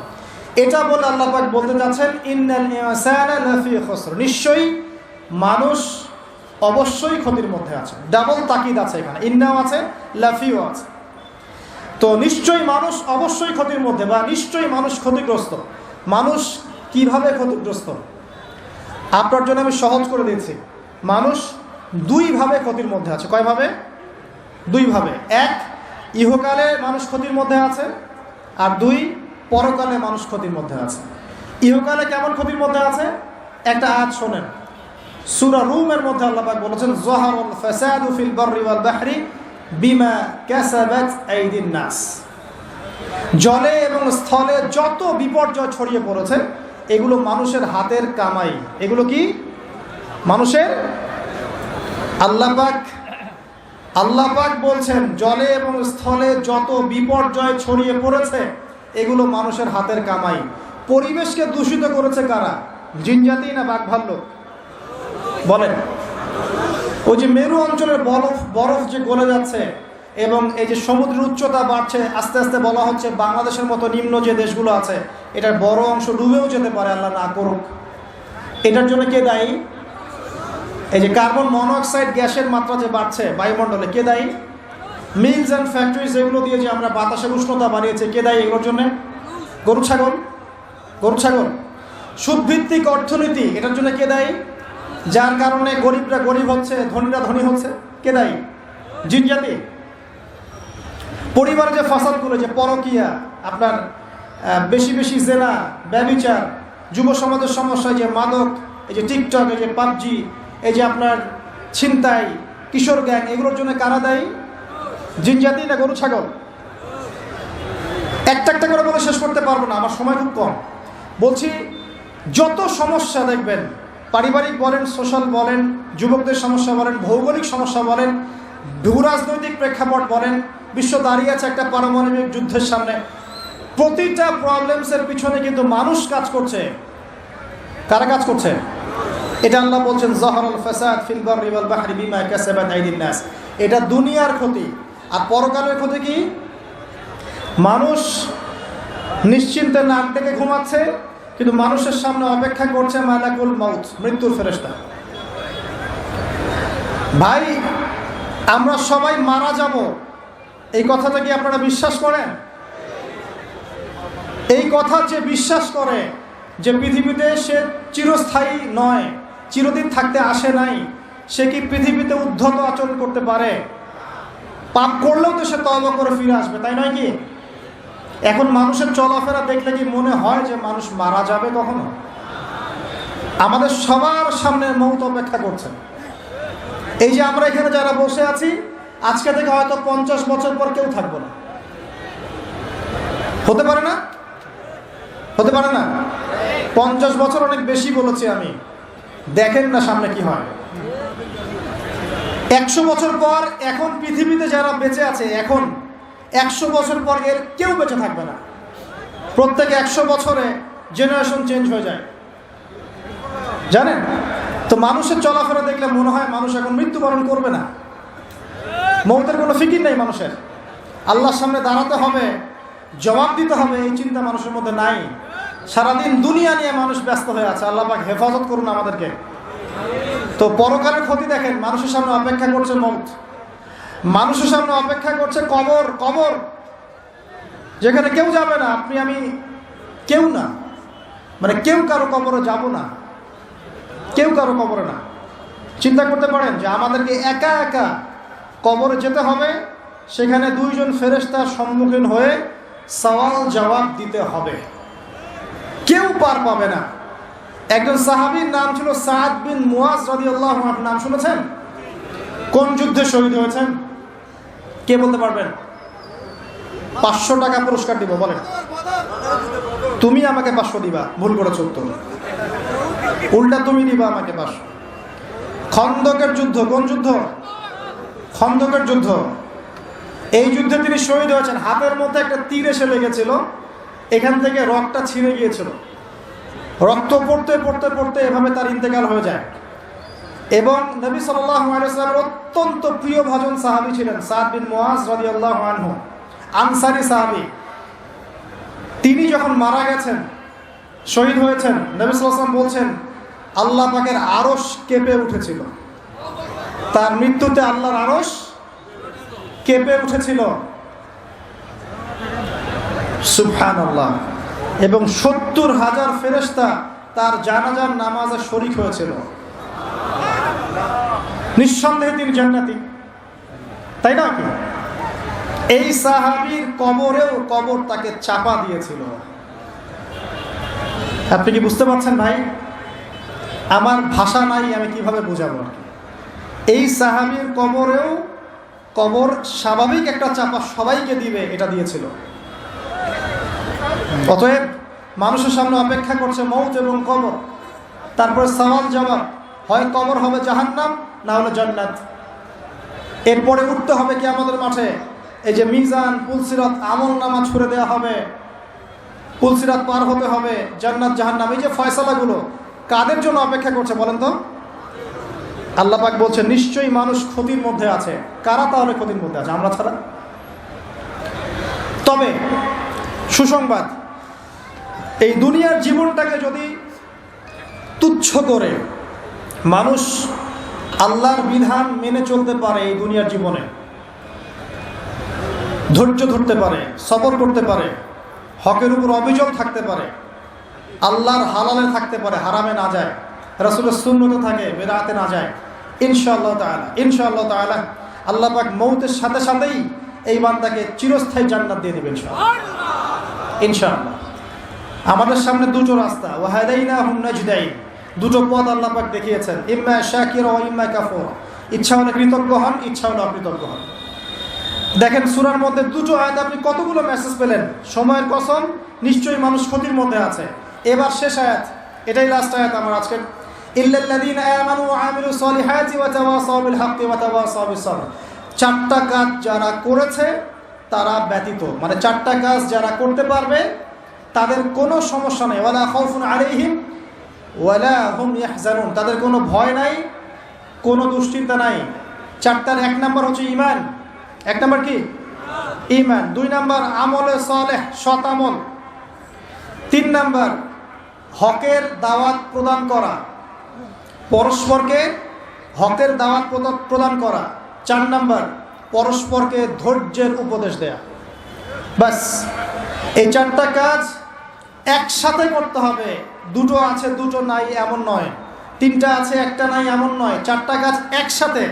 এটা বলে আল্লাহ পাক বলতে যাচ্ছেন, ইন্নাল ইনসানা লাফি খুসর, নিশ্চয়ই মানুষ অবশ্যই ক্ষতির মধ্যে আছে। ডাবল তাকিদ আছে এখানে, ইন্নাও আছে, লাফিও আছে। তো নিশ্চয়ই মানুষ অবশ্যই ক্ষতির মধ্যে, বা নিশ্চয়ই মানুষ ক্ষতিগ্রস্ত। মানুষ কিভাবে ক্ষতিগ্রস্ত? আপনার জন্য আমি সহজ করে দিয়েছি। মানুষ 2 ভাবে ক্ষতির মধ্যে আছে। কয়ভাবে? 2 ভাবে। 1, ইহকালে মানুষ ক্ষতির মধ্যে আছে, আর 2, পরকালে মানুষ ক্ষতির মধ্যে আছে। ইহকালে কেমন ক্ষতির মধ্যে আছে? একটা আয়াত শোনেন, সূরা রুমের মধ্যে আল্লাহ পাক বলেছেন, যাহারুল ফাসাদু ফিল বাররি ওয়াল বাহরি বিমা কাসাবাত আইদিন নাস। জলে এবং স্থলে যত বিপর্যয় ছড়িয়ে পড়েছে, এগুলো মানুষের হাতের কামাই। এগুলো কি? মানুষের। আল্লাহ পাক বলছেন, জলে এবং স্থলে যত বিপর্যয় ছড়িয়ে পড়েছে, এগুলো মানুষের হাতের কামাই। পরিবেশকে দূষিত করেছে কারা? জিনজাতি না বাঘ ভাল্লুক? বলেন। ওই যে মেরু অঞ্চলের বরফ যে গলে যাচ্ছে, এবং এই যে সমুদ্রের উচ্চতা বাড়ছে, আস্তে আস্তে বলা হচ্ছে বাংলাদেশের মতো নিম্ন যে দেশগুলো আছে, এটার বড় অংশ ডুবেও যেতে পারে, আল্লাহ না করুক। এটার জন্য কে দায়ী? এই যে কার্বন মনোঅক্সাইড গ্যাসের মাত্রা যে বাড়ছে বায়ুমণ্ডলে, কে দায়ী? মিলস অ্যান্ড ফ্যাক্টরিজ, এগুলো দিয়ে যে আমরা বাতাসের উষ্ণতা বাড়িয়েছে, কে দায়ী এগুলোর জন্য? গরু ছাগল। সুদভিত্তিক অর্থনীতি, এটার জন্য কে দায়ী? যার কারণে গরিবরা গরিব হচ্ছে, ধনীরা ধনী হচ্ছে, কে দায়ী? জিনজাতি। পরিবারে যে ফাসাদগুলো, যে পরকিয়া, আপনার বেশি বেশি জেনা, ব্যভিচার, যুব সমাজের সমস্যা, যে মাদক, এই যে টিকটক, এই যে পাবজি, এই যে আপনার ছিনতাই, কিশোর গ্যাং, এগুলোর জন্য কারা দায়ী? জিনজাতি না গরু ছাগল? একটা একটা করে বলে শেষ করতে পারবো না, আমার সময় খুব কম। বলছি, যত সমস্যা দেখবেন, পারিবারিক বলেন, সোশ্যাল বলেন, যুবকদের সমস্যা বলেন, ভৌগোলিক সমস্যা বলেন, ভূরাজনৈতিক প্রেক্ষাপট বলেন, বিশ্ব দাঁড়িয়ে আছে একটা পারমাণবিক যুদ্ধের সামনে, প্রতিটা প্রবলেমসের পিছনে কিন্তু মানুষ কাজ করছে। কারা কাজ করছে? এটা আল্লাহ বলছেন, যাহারুল ফাসাদ ফিল বাররি ওয়াল বাহরি বিমা কাসাবাত আইদিন নাস। এটা দুনিয়ার ক্ষতি। আর পরকালের ক্ষতি কি? মানুষ নিশ্চিন্তে নাক ডেকে ঘুমাচ্ছে, কিন্তু মানুষের সামনে অপেক্ষা করছে মালাকুল মউত, মৃত্যুর ফেরেশতা। ভাই, আমরা সবাই মারা যাব, এই কথাটা কি আপনারা বিশ্বাস করেন? এই কথা যে বিশ্বাস করে যে পৃথিবীতে সে চিরস্থায়ী নয়, চিরদিন থাকতে আসে নাই, সে কি পৃথিবীতে উদ্ধত আচরণ করতে পারে? পাপ করলেও তো সে তওবা করে ফিরে আসবে, তাই নয় কি? এখন মানুষের চলাফেরা দেখলে কি মনে হয় যে মানুষ মারা যাবে কখনো? আমাদের সবার সামনে মৌত অপেক্ষা করছে। এই যে আমরা এখানে যারা বসে আছি, আজকে থেকে হয়তো 50 বছর পর কেউ থাকবো না। হতে পারে না? হতে পারে না? 50 বছর অনেক বেশি বলেছি আমি। দেখেন না সামনে কি হয়। 100 বছর পর এখন পৃথিবীতে যারা বেঁচে আছে, এখন 100 বছর পর এর কেউ বেঁচে থাকবে না। প্রত্যেক 100 বছরে জেনারেশন চেঞ্জ হয়ে যায়, জানেন তো? মানুষের চলাফেরা দেখলে মনে হয় মানুষ এখন মৃত্যুবরণ করবে না। মৌতের কোনো ফিকির নেই মানুষের। আল্লাহর সামনে দাঁড়াতে হবে, জবাব দিতে হবে, এই চিন্তা মানুষের মধ্যে নাই। সারাদিন দুনিয়া নিয়ে মানুষ ব্যস্ত হয়ে আছে। আল্লাহ পাক হেফাজত করুন আমাদেরকে। তো পরকালের ক্ষতি দেখেন, মানুষের সামনে অপেক্ষা করছে মৌত, মানুষের সামনে অপেক্ষা করছে কবর। কবর যেখানে কেউ যাবে না, আপনি আমি কেউ না, মানে কেউ কারো কবরে যাব না, কেউ কারো কবরে না। চিন্তা করতে পারেন যে আমাদেরকে একা একা কবরে যেতে হবে, সেখানে 2 জন ফেরেশতার সম্মুখীন হয়ে সওয়াল জবাব দিতে হবে, কেউ পার পাবে না। একজন সাহাবীর নাম ছিল সাদ বিন মুয়াজ রাদিয়াল্লাহু আনহু, নাম শুনেছেন? কোন যুদ্ধে শহীদ হয়েছেন কে বলতে পারবেন? 500 টাকা পুরস্কার দিব, বলেন। তুমি আমাকে 500 দিবা, ভুল করেছো তো, উল্টা তুমি দিবা আমাকে 500। খন্দকের যুদ্ধ, কোন যুদ্ধ? খন্দকের যুদ্ধ। এই যুদ্ধে তিনি শহীদ হয়েছেন। হাতের মধ্যে একটা তীর এসে লেগেছিল, এখান থেকে রক্তটা ছিঁড়ে গিয়েছিল। রক্ত পড়তে পড়তে পড়তে এভাবে তার ইন্তেকাল হয়ে যায়। এবং নবী সাল্লাল্লাহু আলাইহি ওয়াসাল্লামের অত্যন্ত প্রিয় ভাজন সাহাবী ছিলেন সাদ বিন মুয়াজ রাদিয়াল্লাহু আনহু, আনসারী সাহাবী। তিনি যখন মারা গেছেন, শহীদ হয়েছেন, নবী সাল্লাল্লাহু আলাইহি ওয়াসাল্লাম বলছেন আল্লাহ পাকের আরশ কেঁপে উঠেছিল। তার মৃত্যুতে আল্লাহর আরশ কেঁপে উঠেছিল, সুবহানাল্লাহ। এবং 70,000 ফেরেশতা তার জানাজার নামাজে শরীক হয়েছিল। নিঃসন্দেহে তিনি জান্নাতি, তাই না? এই সাহাবীর কবরেও কবর তাকে চাপা দিয়েছিল। আপনি কি বুঝতে পারছেন ভাই? আমার ভাষা নাই, আমি কিভাবে বুঝাবো। এই সাহাবীর কবরেও কবর স্বাভাবিক একটা চাপা সবাইকে দিবে, এটা দিয়েছিল। অতএব মানুষের সামনে অপেক্ষা করছে মৌত এবং কবর। তারপরে সওয়াল জবাব, হয় কবর হবে জাহান্নাম, না হলে জান্নাত। এরপরে উঠতে হবে কিয়ামতের মাঠে। এই যে মিজান, পুলসিরাত, আমলনামা ছুড়ে দেওয়া হবে, পুলসিরাত পার হতে হবে, জান্নাত জাহান্নাম, এই যে ফয়সালাগুলো কাদের জন্য অপেক্ষা করছে বলেন তো? আল্লাহ পাক বলছেন নিশ্চয়ই মানুষ ক্ষতির মধ্যে আছে। কারা তাহলে ক্ষতির মধ্যে আছে? আমরা ছাড়া। তবে সুসংবাদ, এই দুনিয়ার জীবনটাকে যদি তুচ্ছ করে মানুষ আল্লাহর বিধান মেনে চলতে পারে, এই দুনিয়ার জীবনে ধৈর্য ধরতে পারে, সবর করতে পারে, হকের উপর অবিচল থাকতে পারে, আল্লাহর হালালে থাকতে পারে, হারামে না যায়, রাসূলের সুন্নতে থাকে, বেদাতে না যায়, ইনশাআল্লাহ তাআলা আল্লাহ পাক মৌতের সাথে সাথেই এই বান্দাকে চিরস্থায়ী জান্নাত দিয়ে দিবেন ইনশাআল্লাহ। আমাদের সামনে দুটো রাস্তা, ওয়াহাদাইনাহুন নাজদাইন, দুটো পথ আল্লাহ পাক দেখিয়েছেন, ইম্মা শাকিরা ওয়া ইম্মা কাফুরা। ইচ্ছা হলে কৃতজ্ঞ হন, ইচ্ছা হলে অকৃতজ্ঞ হন। দেখেন সূরার মধ্যে দুটো আয়াত আপনি কতগুলো মেসেজ পেলেন। সময়ের কসম, নিশ্চয়ই মানুষ ক্ষতির মধ্যে আছে। এবার শেষ আয়াত, এটাই লাস্ট আয়াত আমার আজকে। ইল্লাল্লাযীনা আমানু ওয়া আমিলুস সলিহাতি ওয়া তাওয়াসাউ বিল হাক্কি ওয়া তাওয়াসাউ বিস সাবর। 4টা কাজ যারা করেছে তারা ব্যতীত, মানে 4টা কাজ যারা করতে পারবে তাদের কোনো সমস্যা নেই। ওয়ালা খাউফুন আলাইহিম ওয়ালা হুম ইয়াহজানুন, তাদের কোনো ভয় নাই, কোনো দুশ্চিন্তা নাই। 4টার 1 নাম্বার হচ্ছে ঈমান। 1 নাম্বার কি? ঈমান। 2 নাম্বার আমলে সালেহ, সৎ আমল। 3 নাম্বার হকের দাওয়াত প্রদান করা, পরস্পরকে হকের দাওয়াত প্রদান করা। 4 নাম্বার পরস্পরকে ধৈর্যের উপদেশ দেয়া। বাস এই 4টা কাজ একসাথে করতে হবে। দুটো আছে দুটো নাই এমন নয়, তিনটা আছে একটা নাই এমন নয়, চারটা কাজ একসাথে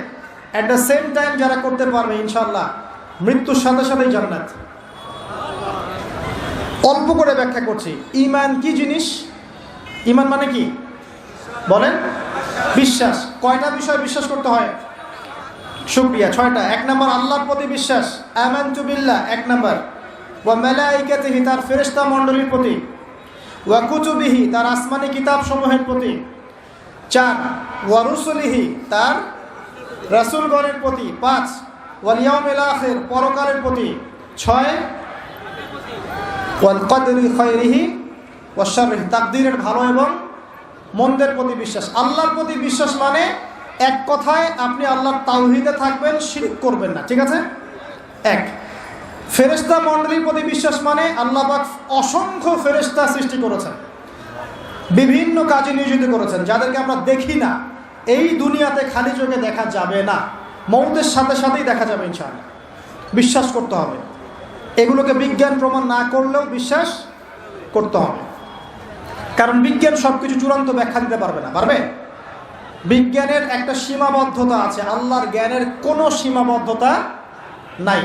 অ্যাট দ্য সেম টাইম যারা করতে পারবে ইনশাআল্লাহ মৃত্যুর সাথে সাথেই জান্নাত। অল্প করে ব্যাখ্যা করছি। ঈমান কি জিনিস? ঈমান মানে কি বলেন? বিশ্বাস। কয়টা বিষয় বিশ্বাস করতে হয়? শুকরিয়া, 6টা। 1 নম্বর আল্লাহর প্রতি বিশ্বাস, আমানতু বিল্লাহ 1 নম্বর। ওয়া মালাইকাতিহি, তার ফেরেশতা মণ্ডলীর প্রতি। ওয়া কুতুবিহি, তার আসমানি কিতাব সমূহের প্রতি। 4 ওয়া রুসুলিহি, তার রাসূলগণের প্রতি। 5 ওয়াল ইয়াউমিল আখির, পরকালের প্রতি। 6 ওয়াল কদরি খায়রিহি ওয়া শাররিহি, তাকদীরের ভালো এবং মন্দের প্রতি বিশ্বাস। আল্লাহর প্রতি বিশ্বাস মানে এক কথায় আপনি আল্লাহর তাওহীদে থাকবেন, শিরক করবেন না, ঠিক আছে? 1 ফেরেশতা মণ্ডলীর প্রতি বিশ্বাস মানে আল্লাহ পাক অসংখ্য ফেরেশতা সৃষ্টি করেছেন, বিভিন্ন কাজে নিয়োজিত করেছেন, যাদেরকে আমরা দেখি না, এই দুনিয়াতে খালি চোখে দেখা যাবে না, মৌতের সাথে সাথেই দেখা যাবে ইনশাআল্লাহ। বিশ্বাস করতে হবে। এগুলোকে বিজ্ঞান প্রমাণ না করলেও বিশ্বাস করতে হবে, কারণ বিজ্ঞান সব কিছু চূড়ান্ত ব্যাখ্যা দিতে পারবে না। পারবে? বিজ্ঞানের একটা সীমাবদ্ধতা আছে, আল্লাহর জ্ঞানের কোনো সীমাবদ্ধতা নাই।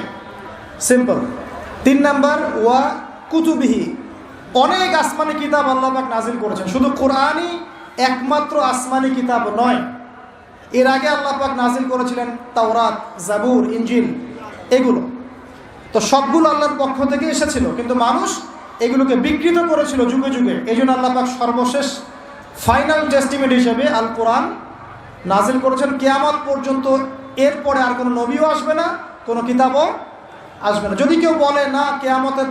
সিম্পল। 3 নাম্বার ওয়া কুতুবিহি, অনেক আসমানি কিতাব আল্লাহ পাক নাজিল করেছেন। শুধু কোরআনই একমাত্র আসমানি কিতাব নয়, এর আগে আল্লাহ পাক নাজিল করেছিলেন তাওরাত, জাবুর, ইনজিল, এগুলো তো সবগুলো আল্লাহর পক্ষ থেকে এসেছিল, কিন্তু মানুষ এগুলোকে বিকৃত করেছিল যুগে যুগে। এই জন্য আল্লাহ পাক সর্বশেষ ফাইনাল টেস্টিমেন্ট হিসেবে আল কোরআন নাজিল করেছেন। কিয়ামত পর্যন্ত এরপরে আর কোনো নবীও আসবে না, কোনো কিতাবও আসবে না। যদি কেউ বলে না কিয়ামতের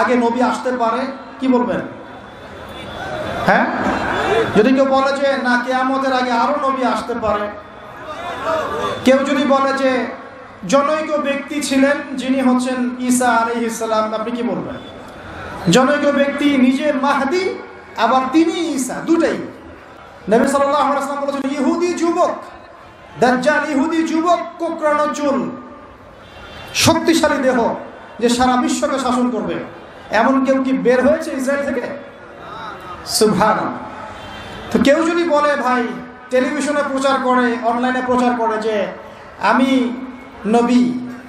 আগে নবী আসতে পারে, কি বলবেন? হ্যাঁ, যদি কেউ বলে যে না কিয়ামতের আগে আরো নবী আসতে পারে, কেউ যদি বলে যে জনৈক ব্যক্তি ছিলেন যিনি হচ্ছেন ঈসা আলাইহিস সালাম, আপনি কি বলবেন? জনৈক ব্যক্তি নিজে মাহদি, আবার তিনি ঈসা, দুটাই। নবী সাল্লাল্লাহু আলাইহি ওয়াসাল্লাম বলেছেন ইহুদি যুবক, দাজ্জাল ইহুদি যুবক, কোকড়ানো চুল, শক্তিশালী দেহ, যে সারা বিশ্বকে শাসন করবে, এমন কেউ কি বের হয়েছে ইসরায়েল থেকে? সুবহানাল্লাহ। তো কেউ যদি বলে ভাই টেলিভিশনে প্রচার করে, অনলাইনে প্রচার করে যে আমি নবী,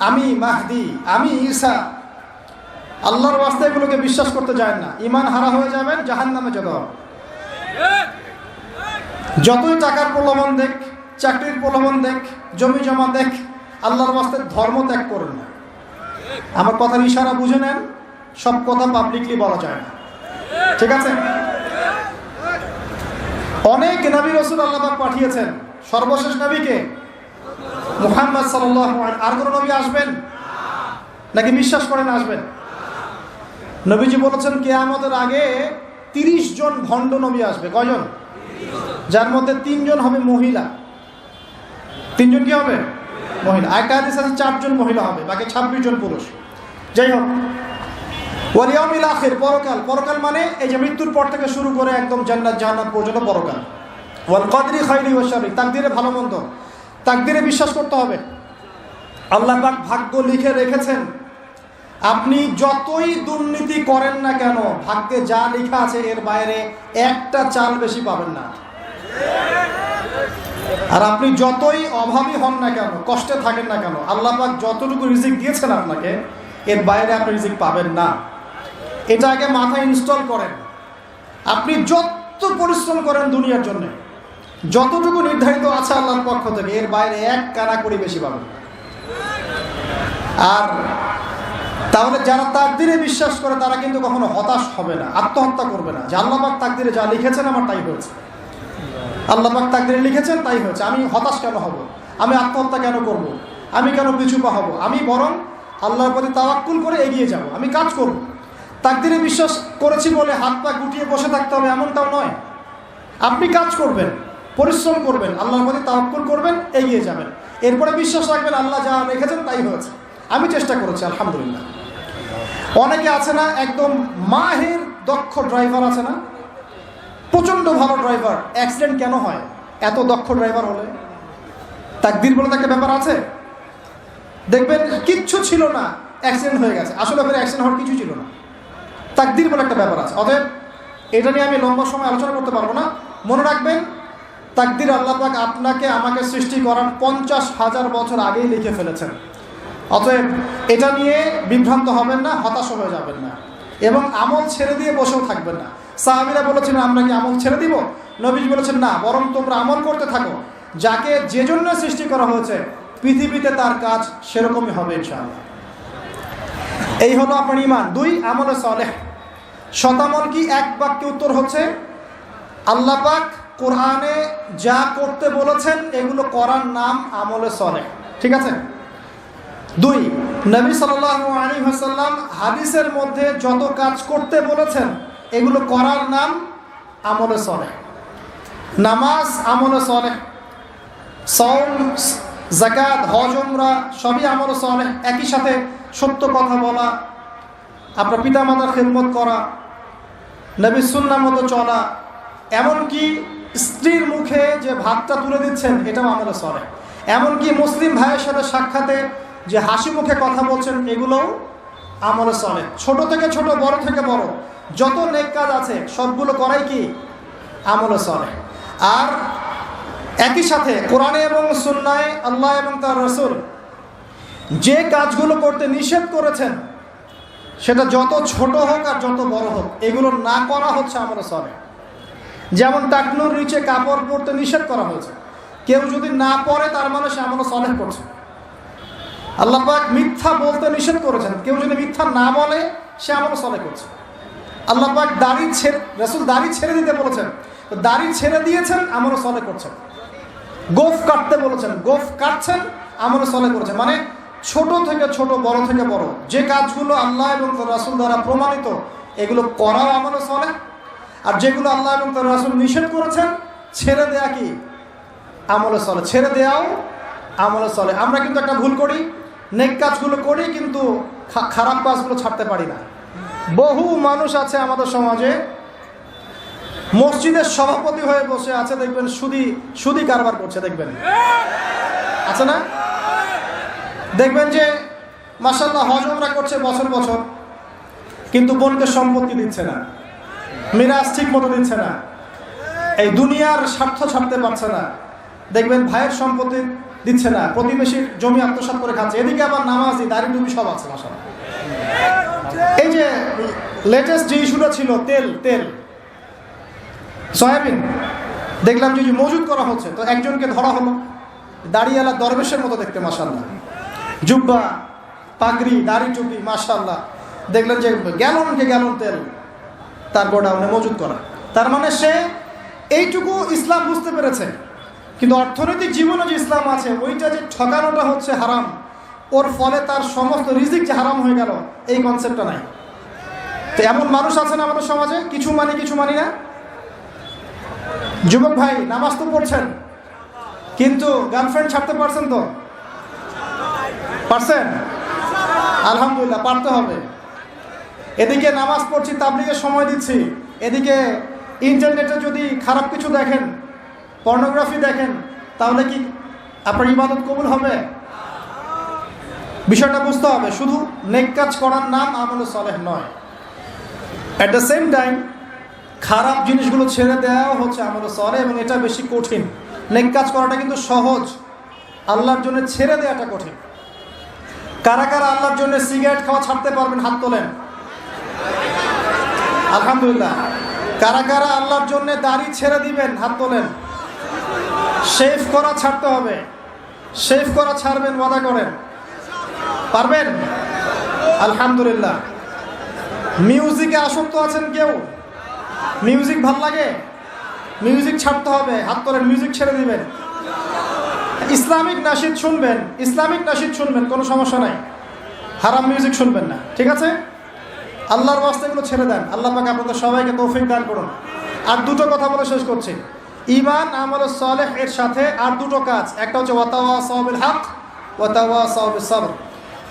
আমি মাহদি, আমি ঈসা, আল্লাহর ওয়াস্তে এগুলোকে বিশ্বাস করতে যায় না, ঈমান হারা হয়ে যাবেন, জাহান্নামে যেতে হবে। যতই টাকার প্রলোভন দেখ, চাকরির প্রলোভন দেখ, জমি জমা দেখ, আল্লাহর ওয়াস্তে ধর্ম ত্যাগ করেন না। আমার কথার ইশারা বুঝে নেন, সব কথা পাবলিকলি বলা যায় না, ঠিক আছে? অনেক নবী রাসূল আল্লাহ পাক পাঠিয়েছেন, সর্বশেষ নবীকে মুহাম্মদ সাল্লাল্লাহু আলাইহি। আর কোন নবী আসবেন নাকি বিশ্বাস করেন আসবেন? নবীজি বলেছেন কিয়ামতের আগে 30 জন ভণ্ড নবী আসবে। কয়জন? যার মধ্যে 3 জন হবে মহিলা। 3 জন কি হবে? মহিলা। একটা হাদিস আছে 4 জন মহিলা হবে, বাকি 26 জন পুরুষ। যাই হোক, ওয়াল ইয়াউমিল আখির, পরকাল। পরকাল মানে এই যে মৃত্যুর পর থেকে শুরু করে একদম জান্নাত জাহান্নাম পর্যন্ত পরকাল। ওয়াল কদরি খায়রি ওয়া শাররি, তাকদীরে ভালো মন্দ, তাকদীরে বিশ্বাস করতে হবে। আল্লাহ পাক ভাগ্য লিখে রেখেছেন, আপনি যতই দুর্নীতি করেন না কেন, ভাগ্যে যা লেখা আছে এর বাইরে একটা চাল বেশি পাবেন না। আর আপনি যতই অভাবী হন না কেন, কষ্টে থাকেন না কেন, আল্লাহ পাক যতটুকু রিজিক দিয়েছেন আপনাকে, এর বাইরে আপনি রিজিক পাবেন না। এটা আগে মাথায় ইনস্টল করেন। আপনি যত পরিশ্রম করেন দুনিয়ার জন্য, যতটুকু নির্ধারিত আছে আল্লাহর পক্ষ থেকে, এর বাইরে এক কানা করি বেশি পাবেন। আর তাহলে যারা তাকদীরে বিশ্বাস করে তারা কিন্তু কখনো হতাশ হবে না, আত্মহত্যা করবে না, যে আল্লাহ পাক তাকদীরে যা লিখেছেন আমার তাই হয়েছে, আল্লাহ পাক তাকদীরে লিখেছেন তাই হয়েছে, আমি হতাশ কেন হব, আমি আত্মহত্যা কেন করব, আমি কেন পিছুপা হব, আমি বরং আল্লাহর প্রতি তাওয়াক্কুল করে এগিয়ে যাব, আমি কাজ করব। তাকদীরে বিশ্বাস করেছি বলে হাত পা গুটিয়ে বসে থাকতে হবে এমনটাও নয়। আপনি কাজ করবেন, পরিশ্রম করবেন, আল্লাহর প্রতি তাওয়াক্কুল করবেন, এগিয়ে যাবেন, এরপরে বিশ্বাস রাখবেন আল্লাহ যা রেখেছেন তাই হয়েছে, আমি চেষ্টা করেছি আলহামদুলিল্লাহ। অনেকে আছে না একদম মাহির দক্ষ ড্রাইভার আছে না, প্রচণ্ড ভালো ড্রাইভার, অ্যাক্সিডেন্ট কেন হয়? এত দক্ষ ড্রাইভার হলে তাকদীর বলে একটা ব্যাপার আছে। দেখবেন কিচ্ছু ছিল না, অ্যাক্সিডেন্ট হয়ে গেছে, আসলে ওখানে অ্যাক্সিডেন্ট হওয়ার কিছু ছিল না, তাকদীর বলে একটা ব্যাপার আছে। অতএব এটা নিয়ে আমি লম্বা সময় আলোচনা করতে পারবো না। মনে রাখবেন, তাকদির আল্লাহ পাক আপনাকে আমাকে সৃষ্টি করার 50,000 বছর আগেই লিখে ফেলেছেন। অতএব এটা নিয়ে বিভ্রান্ত হবেন না, হতাশ হয়ে যাবেন না, এবং আমল ছেড়ে দিয়ে বসেও থাকবেন না। সাহাবীরা বলেছিলেন আমরা কি আমল ছেড়ে দিব? নবীজি বলেছেন না, বরং তোমরা আমল করতে থাকো। যাকে যে জন্য সৃষ্টি করা হয়েছে পৃথিবীতে তার কাজ সেরকমই হবে ইনশাআল্লাহ। এই হলো আপনার ঈমান। 2, আমলে সালেহ। শতামল কি? এক বাক্যে উত্তর হচ্ছে আল্লাহ পাক কোরআনে যা করতে বলেছেন এগুলো করার নাম আমলে সালেহ। ঠিক আছে? 2, নবী সাল্লাল্লাহু আলাইহি ওয়াসাল্লাম হাদিসের মধ্যে যত কাজ করতে বলেছেন এগুলো করার নাম আমলে সালেহ। নামাজ আমলে সালেহ, সাওম, যাকাত, হজ, উমরা সবই আমলে সালেহ। একই সাথে সত্য কথা বলা, আপনার পিতামাতার খেদমত করা, নবীর সুন্নাহ মতো চলা, এমনকি স্ত্রীর মুখে যে ভাতটা তুলে দিচ্ছেন এটাও আমলে সালেহ। এমনকি মুসলিম ভাইয়ের সাথে সাক্ষাতে যে হাসি মুখে কথা বলছেন এগুলোও আমলে সালেহ। ছোট থেকে ছোট, বড় থেকে বড় যত নেক কাজ আছে সবগুলো করাই কি? আমলে সালেহ। আর একই সাথে কোরআনে এবং সুন্নাহে আল্লাহ এবং তার রাসূল যে কাজগুলো করতে নিষেধ করেছেন সেটা যত ছোট হোক আর যত বড় হোক এগুলো না করা হচ্ছে আমলে সালেহ। যেমন টাকনুর নিচে কাপড় পরতে নিষেধ করা হয়েছে, কেউ যদি না পরে তার মানে সে আমলে সালেহ করছে। আল্লাহ পাক মিথ্যা বলতে নিষেধ করেছেন, কেউ যদি মিথ্যা না বলে সে আমলে সালেহ করছে। আল্লাহ পাক রাসূল দাড়ি ছেড়ে দিতে বলেছেন, দাড়ি ছেড়ে দিয়েছেন, আমলে সালেহ করছেন। গোফ কাটতে বলেছেন, গোফ কাটছেন, আমলে সালেহ করেছেন। মানে ছোট থেকে ছোট, বড় থেকে বড় যে কাজগুলো আল্লাহ এবং তার রাসূল দ্বারা প্রমাণিত এগুলো করাও আমলে সালেহ। আর যেগুলো আল্লাহ এবং তার রাসূল নিষেধ করেছেন ছেড়ে দেয়া কি? আমলে সালেহ। ছেড়ে দেয়াও আমলে সালেহ। আমরা কিন্তু একটা ভুল করি, নেক কাজগুলো করি কিন্তু খারাপ কাজগুলো ছাড়তে পারি না। বহু মানুষ আছে আমাদের সমাজে মসজিদের সভাপতি হয়ে বসে আছে, দেখবেন সুদি কারবার করছে, দেখবেন আছে না? দেখবেন যে মাশাআল্লাহ হজ উমরা করছে বছর বছর, কিন্তু বোনকে সম্পত্তি দিচ্ছে না, মিরাজ ঠিক মতো দিচ্ছে না, এই দুনিয়ার স্বার্থ ছাড়তে পারছে না। দেখবেন ভাইয়ের সম্পত্তি দিচ্ছে না, প্রতিবেশীর জমি আত্মসাৎ করে খাচ্ছে। এদিকে আবার নামাজি, দাড়ি টুপি সব আছে মাশাআল্লাহ। এই যে লেটেস্ট যে ইস্যুটা ছিল তেল সয়াবিন, দেখলাম যে মজুদ করা হচ্ছে, তো একজনকে ধরা হলো, দাড়িওয়ালা দরবেশের মতো দেখতে মাশাআল্লাহ, জুব্বা, পাগড়ি, দাড়ি টুপি মাশাআল্লাহ। দেখলেন যে গ্যালন তেল তার গোডাউনে মজুদ করা। তার মানে সে এইটুকু ইসলাম বুঝতে পেরেছে, কিন্তু অর্থনৈতিক জীবনে যে ইসলাম আছে ওইটা যে ঠকানোটা হচ্ছে হারাম, ওর ফলে তার সমস্ত রিজিক যে হারাম হয়ে গেল এই কনসেপ্টটা নাই। তো এমন মানুষ আছেন আমাদের সমাজে, কিছু মানি না। যুবক ভাই, নামাজ তো পড়ছেন কিন্তু গার্লফ্রেন্ড ছাড়তে পারছেন তো? পারছেন? আলহামদুলিল্লাহ, পারতে হবে। এদিকে নামাজ পড়ছি, তাবলীগের সময় দিচ্ছি, এদিকে ইন্টারনেটে যদি খারাপ কিছু দেখেন, পর্নোগ্রাফি দেখেন, তাহলে কি আপনার ইবাদত কবুল হবে? বিষয়টা বুঝতে হবে। শুধু নেক কাজ করার নাম আমলে সালেহ নয়। অ্যাট দ্য সেম টাইম খারাপ জিনিসগুলো ছেড়ে দেওয়াও হচ্ছে আমলে সালেহ, এবং এটা বেশি কঠিন। নেক কাজ করাটা কিন্তু সহজ, আল্লাহর জন্য ছেড়ে দেওয়াটা কঠিন। কারা কারা আল্লাহর জন্য সিগারেট খাওয়া ছাড়তে পারবেন? হাত তোলেন। আলহামদুলিল্লাহ। কারা কারা আল্লাহর জন্য দাড়ি ছেড়ে দিবেন? হাত তোলেন। শেভ করা ছাড়তে হবে, শেভ করা ছাড়বেন, ওয়াদা করেন, পারবেন? আলহামদুলিল্লাহ। মিউজিকে আসক্ত আছেন কেউ? মিউজিক ভাল লাগে? মিউজিক ছাড়তে হবে, হাত তোলেন, মিউজিক ছেড়ে দিবেন। ইসলামিক নাশিদ শুনবেন, কোনো সমস্যা নাই, হারাম মিউজিক শুনবেন না, ঠিক আছে? আল্লাহর ওয়াস্তে এগুলো ছেড়ে দেন। আল্লাহ পাক আপনাদের সবাইকে তৌফিক দান করুন। আর দুটো কথা বলে শেষ করছি। ঈমান আমলে সালেহ এর সাথে আর দুটো কাজ, একটা হচ্ছে ওয়াতাওয়াসাউ বিল হক ওয়াতাওয়াসাউ বিস সবর,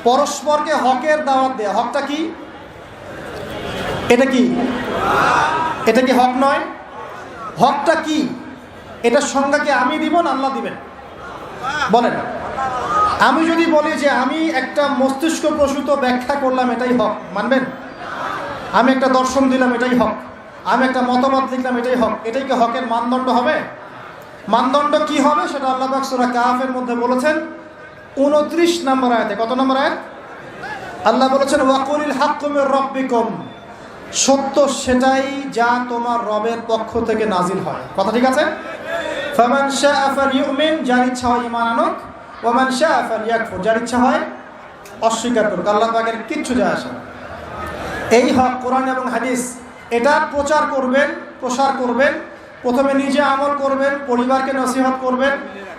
পরস্পরকে হকের দাওয়াত দেয়া। হকটা কি? এটা কি হক নয়? হকটা কি? এটার সংজ্ঞা কি আমি দিব না আল্লাহ দিবেন? বলেন। আমি যদি বলি যে আমি একটা মস্তিষ্ক প্রসূত ব্যাখ্যা করলাম এটাই হক, মানবেন? আমি একটা দর্শন দিলাম এটাই হক। আমি একটা মতবাদ লিখলাম এটাই হক, এটাই কি হকের মানদণ্ড হবে? মানদণ্ড কি হবে সেটা আল্লাহ পাক সূরা কাহফের মধ্যে বলেছেন 29 নম্বর আয়াতে। কত নম্বর আয়াত? আল্লাহ বলেছেন ওয়াকুলিল হাক্কু মির রাব্বিকুম, সত্য সেটাই যা তোমার রবের পক্ষ থেকে নাজিল হয়। কথা ঠিক আছে? ফামান শাআ ফালইউমিন, যার ইচ্ছা হয় ঈমান আনুক, ওয়া মান শাআ ফালইয়াকফুর, যার ইচ্ছা হয় অস্বীকার করুক। আল্লাহ পাকের কিচ্ছু যায় আসে না। এই হক কোরআন এবং হাদিস, এটা প্রচার করবেন, প্রসার করবেন। প্রথমে নিজে আমল করবেন, পরিবারকে নসিহত করবেন,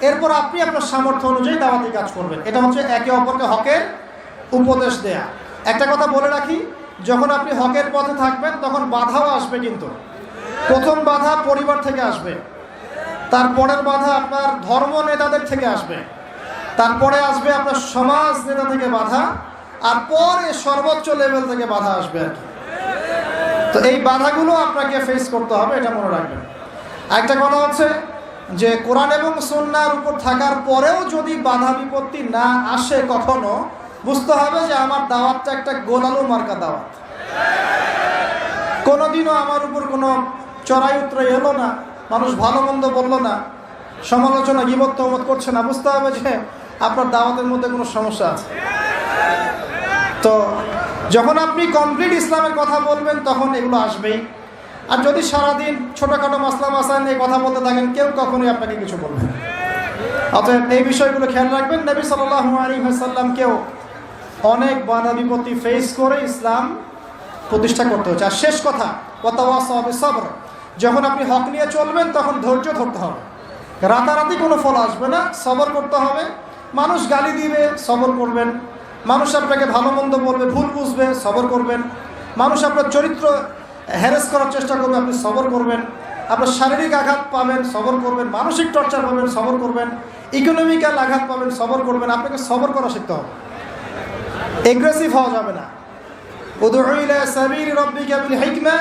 এরপর আপনি আপনার সামর্থ্য অনুযায়ী দাওয়াতি কাজ করবেন। এটা হচ্ছে একে অপরকে হকের উপদেশ দেয়া। একটা কথা বলে রাখি, যখন আপনি হকের পথে থাকবেন তখন বাধাও আসবে, কিন্তু প্রথম বাধা পরিবার থেকে আসবে, তারপরের বাধা আপনার ধর্ম নেতাদের থেকে আসবে, তারপরে আসবে আপনার সমাজ নেতা থেকে বাধা, আর পরে সর্বোচ্চ লেভেল থেকে বাধা আসবে আর কি। তো এই বাধাগুলো আপনাকে ফেস করতে হবে, এটা মনে রাখবেন। একটা কথা হচ্ছে যে কোরআন এবং সুন্নাহর উপর থাকার পরেও যদি বাধা বিপত্তি না আসে কখনো, বুঝতে হবে যে আমার দাওয়াতটা একটা গোলালু মার্কা দাওয়াত। কোনোদিনও আমার উপর কোনো চড়াই উতরাই এলো না, মানুষ ভালো মন্দ বললো না, সমালোচনা গীবত তহমত করছে না, বুঝতে হবে যে আপনার দাওয়াতের মধ্যে কোনো সমস্যা আছে। তো যখন আপনি কমপ্লিট ইসলামের কথা বলবেন তখন এগুলো আসবেই। আর যদি সারাদিন ছোটোখাটো মাসলা মাসাইল নিয়ে কথা বলতে থাকেন, কেউ কখনোই আপনাকে কিছু বলবে না। অতএব এই বিষয়গুলো খেয়াল রাখবেন। নবী সাল্লাল্লাহু আলাইহি ওয়াসাল্লামকেও অনেক বাধা বিপত্তি ফেস করে ইসলাম প্রতিষ্ঠা করতে হচ্ছে। আর শেষ কথা, ওয়াতাওয়াসাউ বিসবর, যখন আপনি হক নিয়ে চলবেন তখন ধৈর্য ধরতে হবে। রাতারাতি কোনো ফল আসবে না, সবর করতে হবে। মানুষ গালি দিবে, সবর করবেন। মানুষ আপনাকে ভালো মন্দ বলবে, ভুল বুঝবে, সবর করবেন। মানুষ আপনার চরিত্র হ্যারেস করার চেষ্টা করবে, আপনি সবর করবেন। আপনার শারীরিক আঘাত পাবেন, সবর করবেন। মানসিক টর্চার পাবেন, সবর করবেন। ইকোনমিক্যাল আঘাত পাবেন, সবর করবেন। আপনাকে সবর করা শিখতে হবে, এগ্রেসিভ হওয়া যাবে না। উদউ ইলা সাবিলি রাব্বিকা বিল হিকমা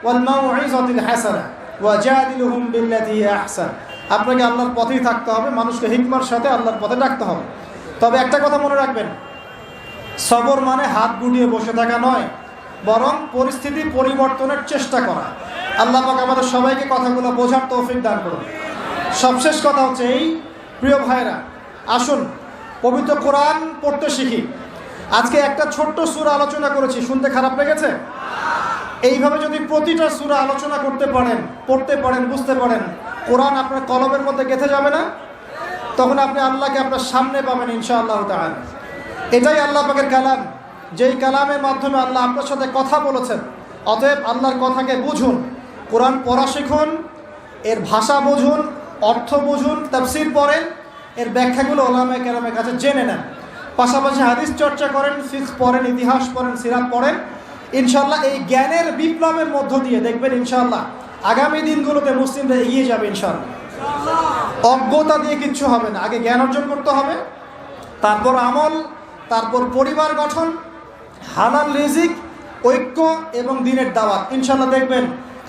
ওয়াল মাউইযাতিল হাসানা ওয়াজাদিলহুম বিল্লাতী হিয়া আহসান। আপনাকে আল্লাহর পথেই থাকতে হবে, মানুষকে হিকমার সাথে আল্লাহর পথে ডাকতে হবে। তবে একটা কথা মনে রাখবেন, সবর মানে হাত গুটিয়ে বসে থাকা নয়, বরং পরিস্থিতি পরিবর্তনের চেষ্টা করা। আল্লাহ পাক আমাদের সবাইকে কথাগুলো বোঝার তৌফিক দান করুন। সবশেষ কথা হচ্ছে এই, প্রিয় ভাইরা, আসুন পবিত্র কোরআন পড়তে শিখি। আজকে একটা ছোট্ট সূরা আলোচনা করেছি, শুনতে খারাপ লেগেছে? এইভাবে যদি প্রতিটা সূরা আলোচনা করতে পারেন, পড়তে পারেন, বুঝতে পারেন, কোরআন আপনার কলমের মধ্যে গেঁথে যাবে না? তখন আপনি আল্লাহকে আপনার সামনে পাবেন ইনশাআল্লাহ তাআলা। এটাই আল্লাহ পাকের কালাম, যেই কালামের মাধ্যমে আল্লাহ আপনার সাথে কথা বলেছেন। অতএব আল্লাহর কথাকে বুঝুন, কোরআন পড়া শিখুন, এর ভাষা বুঝুন, অর্থ বুঝুন, তাফসীর পড়েন, এর ব্যাখ্যাগুলো উলামায়ে কেরামের কাছে জেনে নেন। পাশাপাশি হাদিস চর্চা করেন, ফিকহ পড়েন, ইতিহাস পড়েন, সিরাত পড়েন। ইনশাআল্লাহ এই জ্ঞানের বিপ্লবের মধ্য দিয়ে দেখবেন ইনশাআল্লাহ আগামী দিনগুলোতে মুসলিমরা এগিয়ে যাবে ইনশাআল্লাহ। অজ্ঞতা দিয়ে কিচ্ছু হবে না, আগে জ্ঞান অর্জন করতে হবে, তারপর আমল, তারপর পরিবার গঠন, হালাল রিজিক, ঐক্য এবং দ্বীনের দাওয়াত। ইনশাআল্লাহ দেখবেন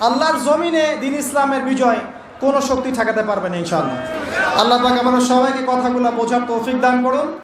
আল্লাহর জমিনে দ্বীন ইসলামের বিজয় কোনো শক্তি ঠেকাতে পারবে না ইনশাআল্লাহ। আল্লাহ পাক আমাদের সবাইকে কথাগুলো বোঝার তৌফিক দান করুন।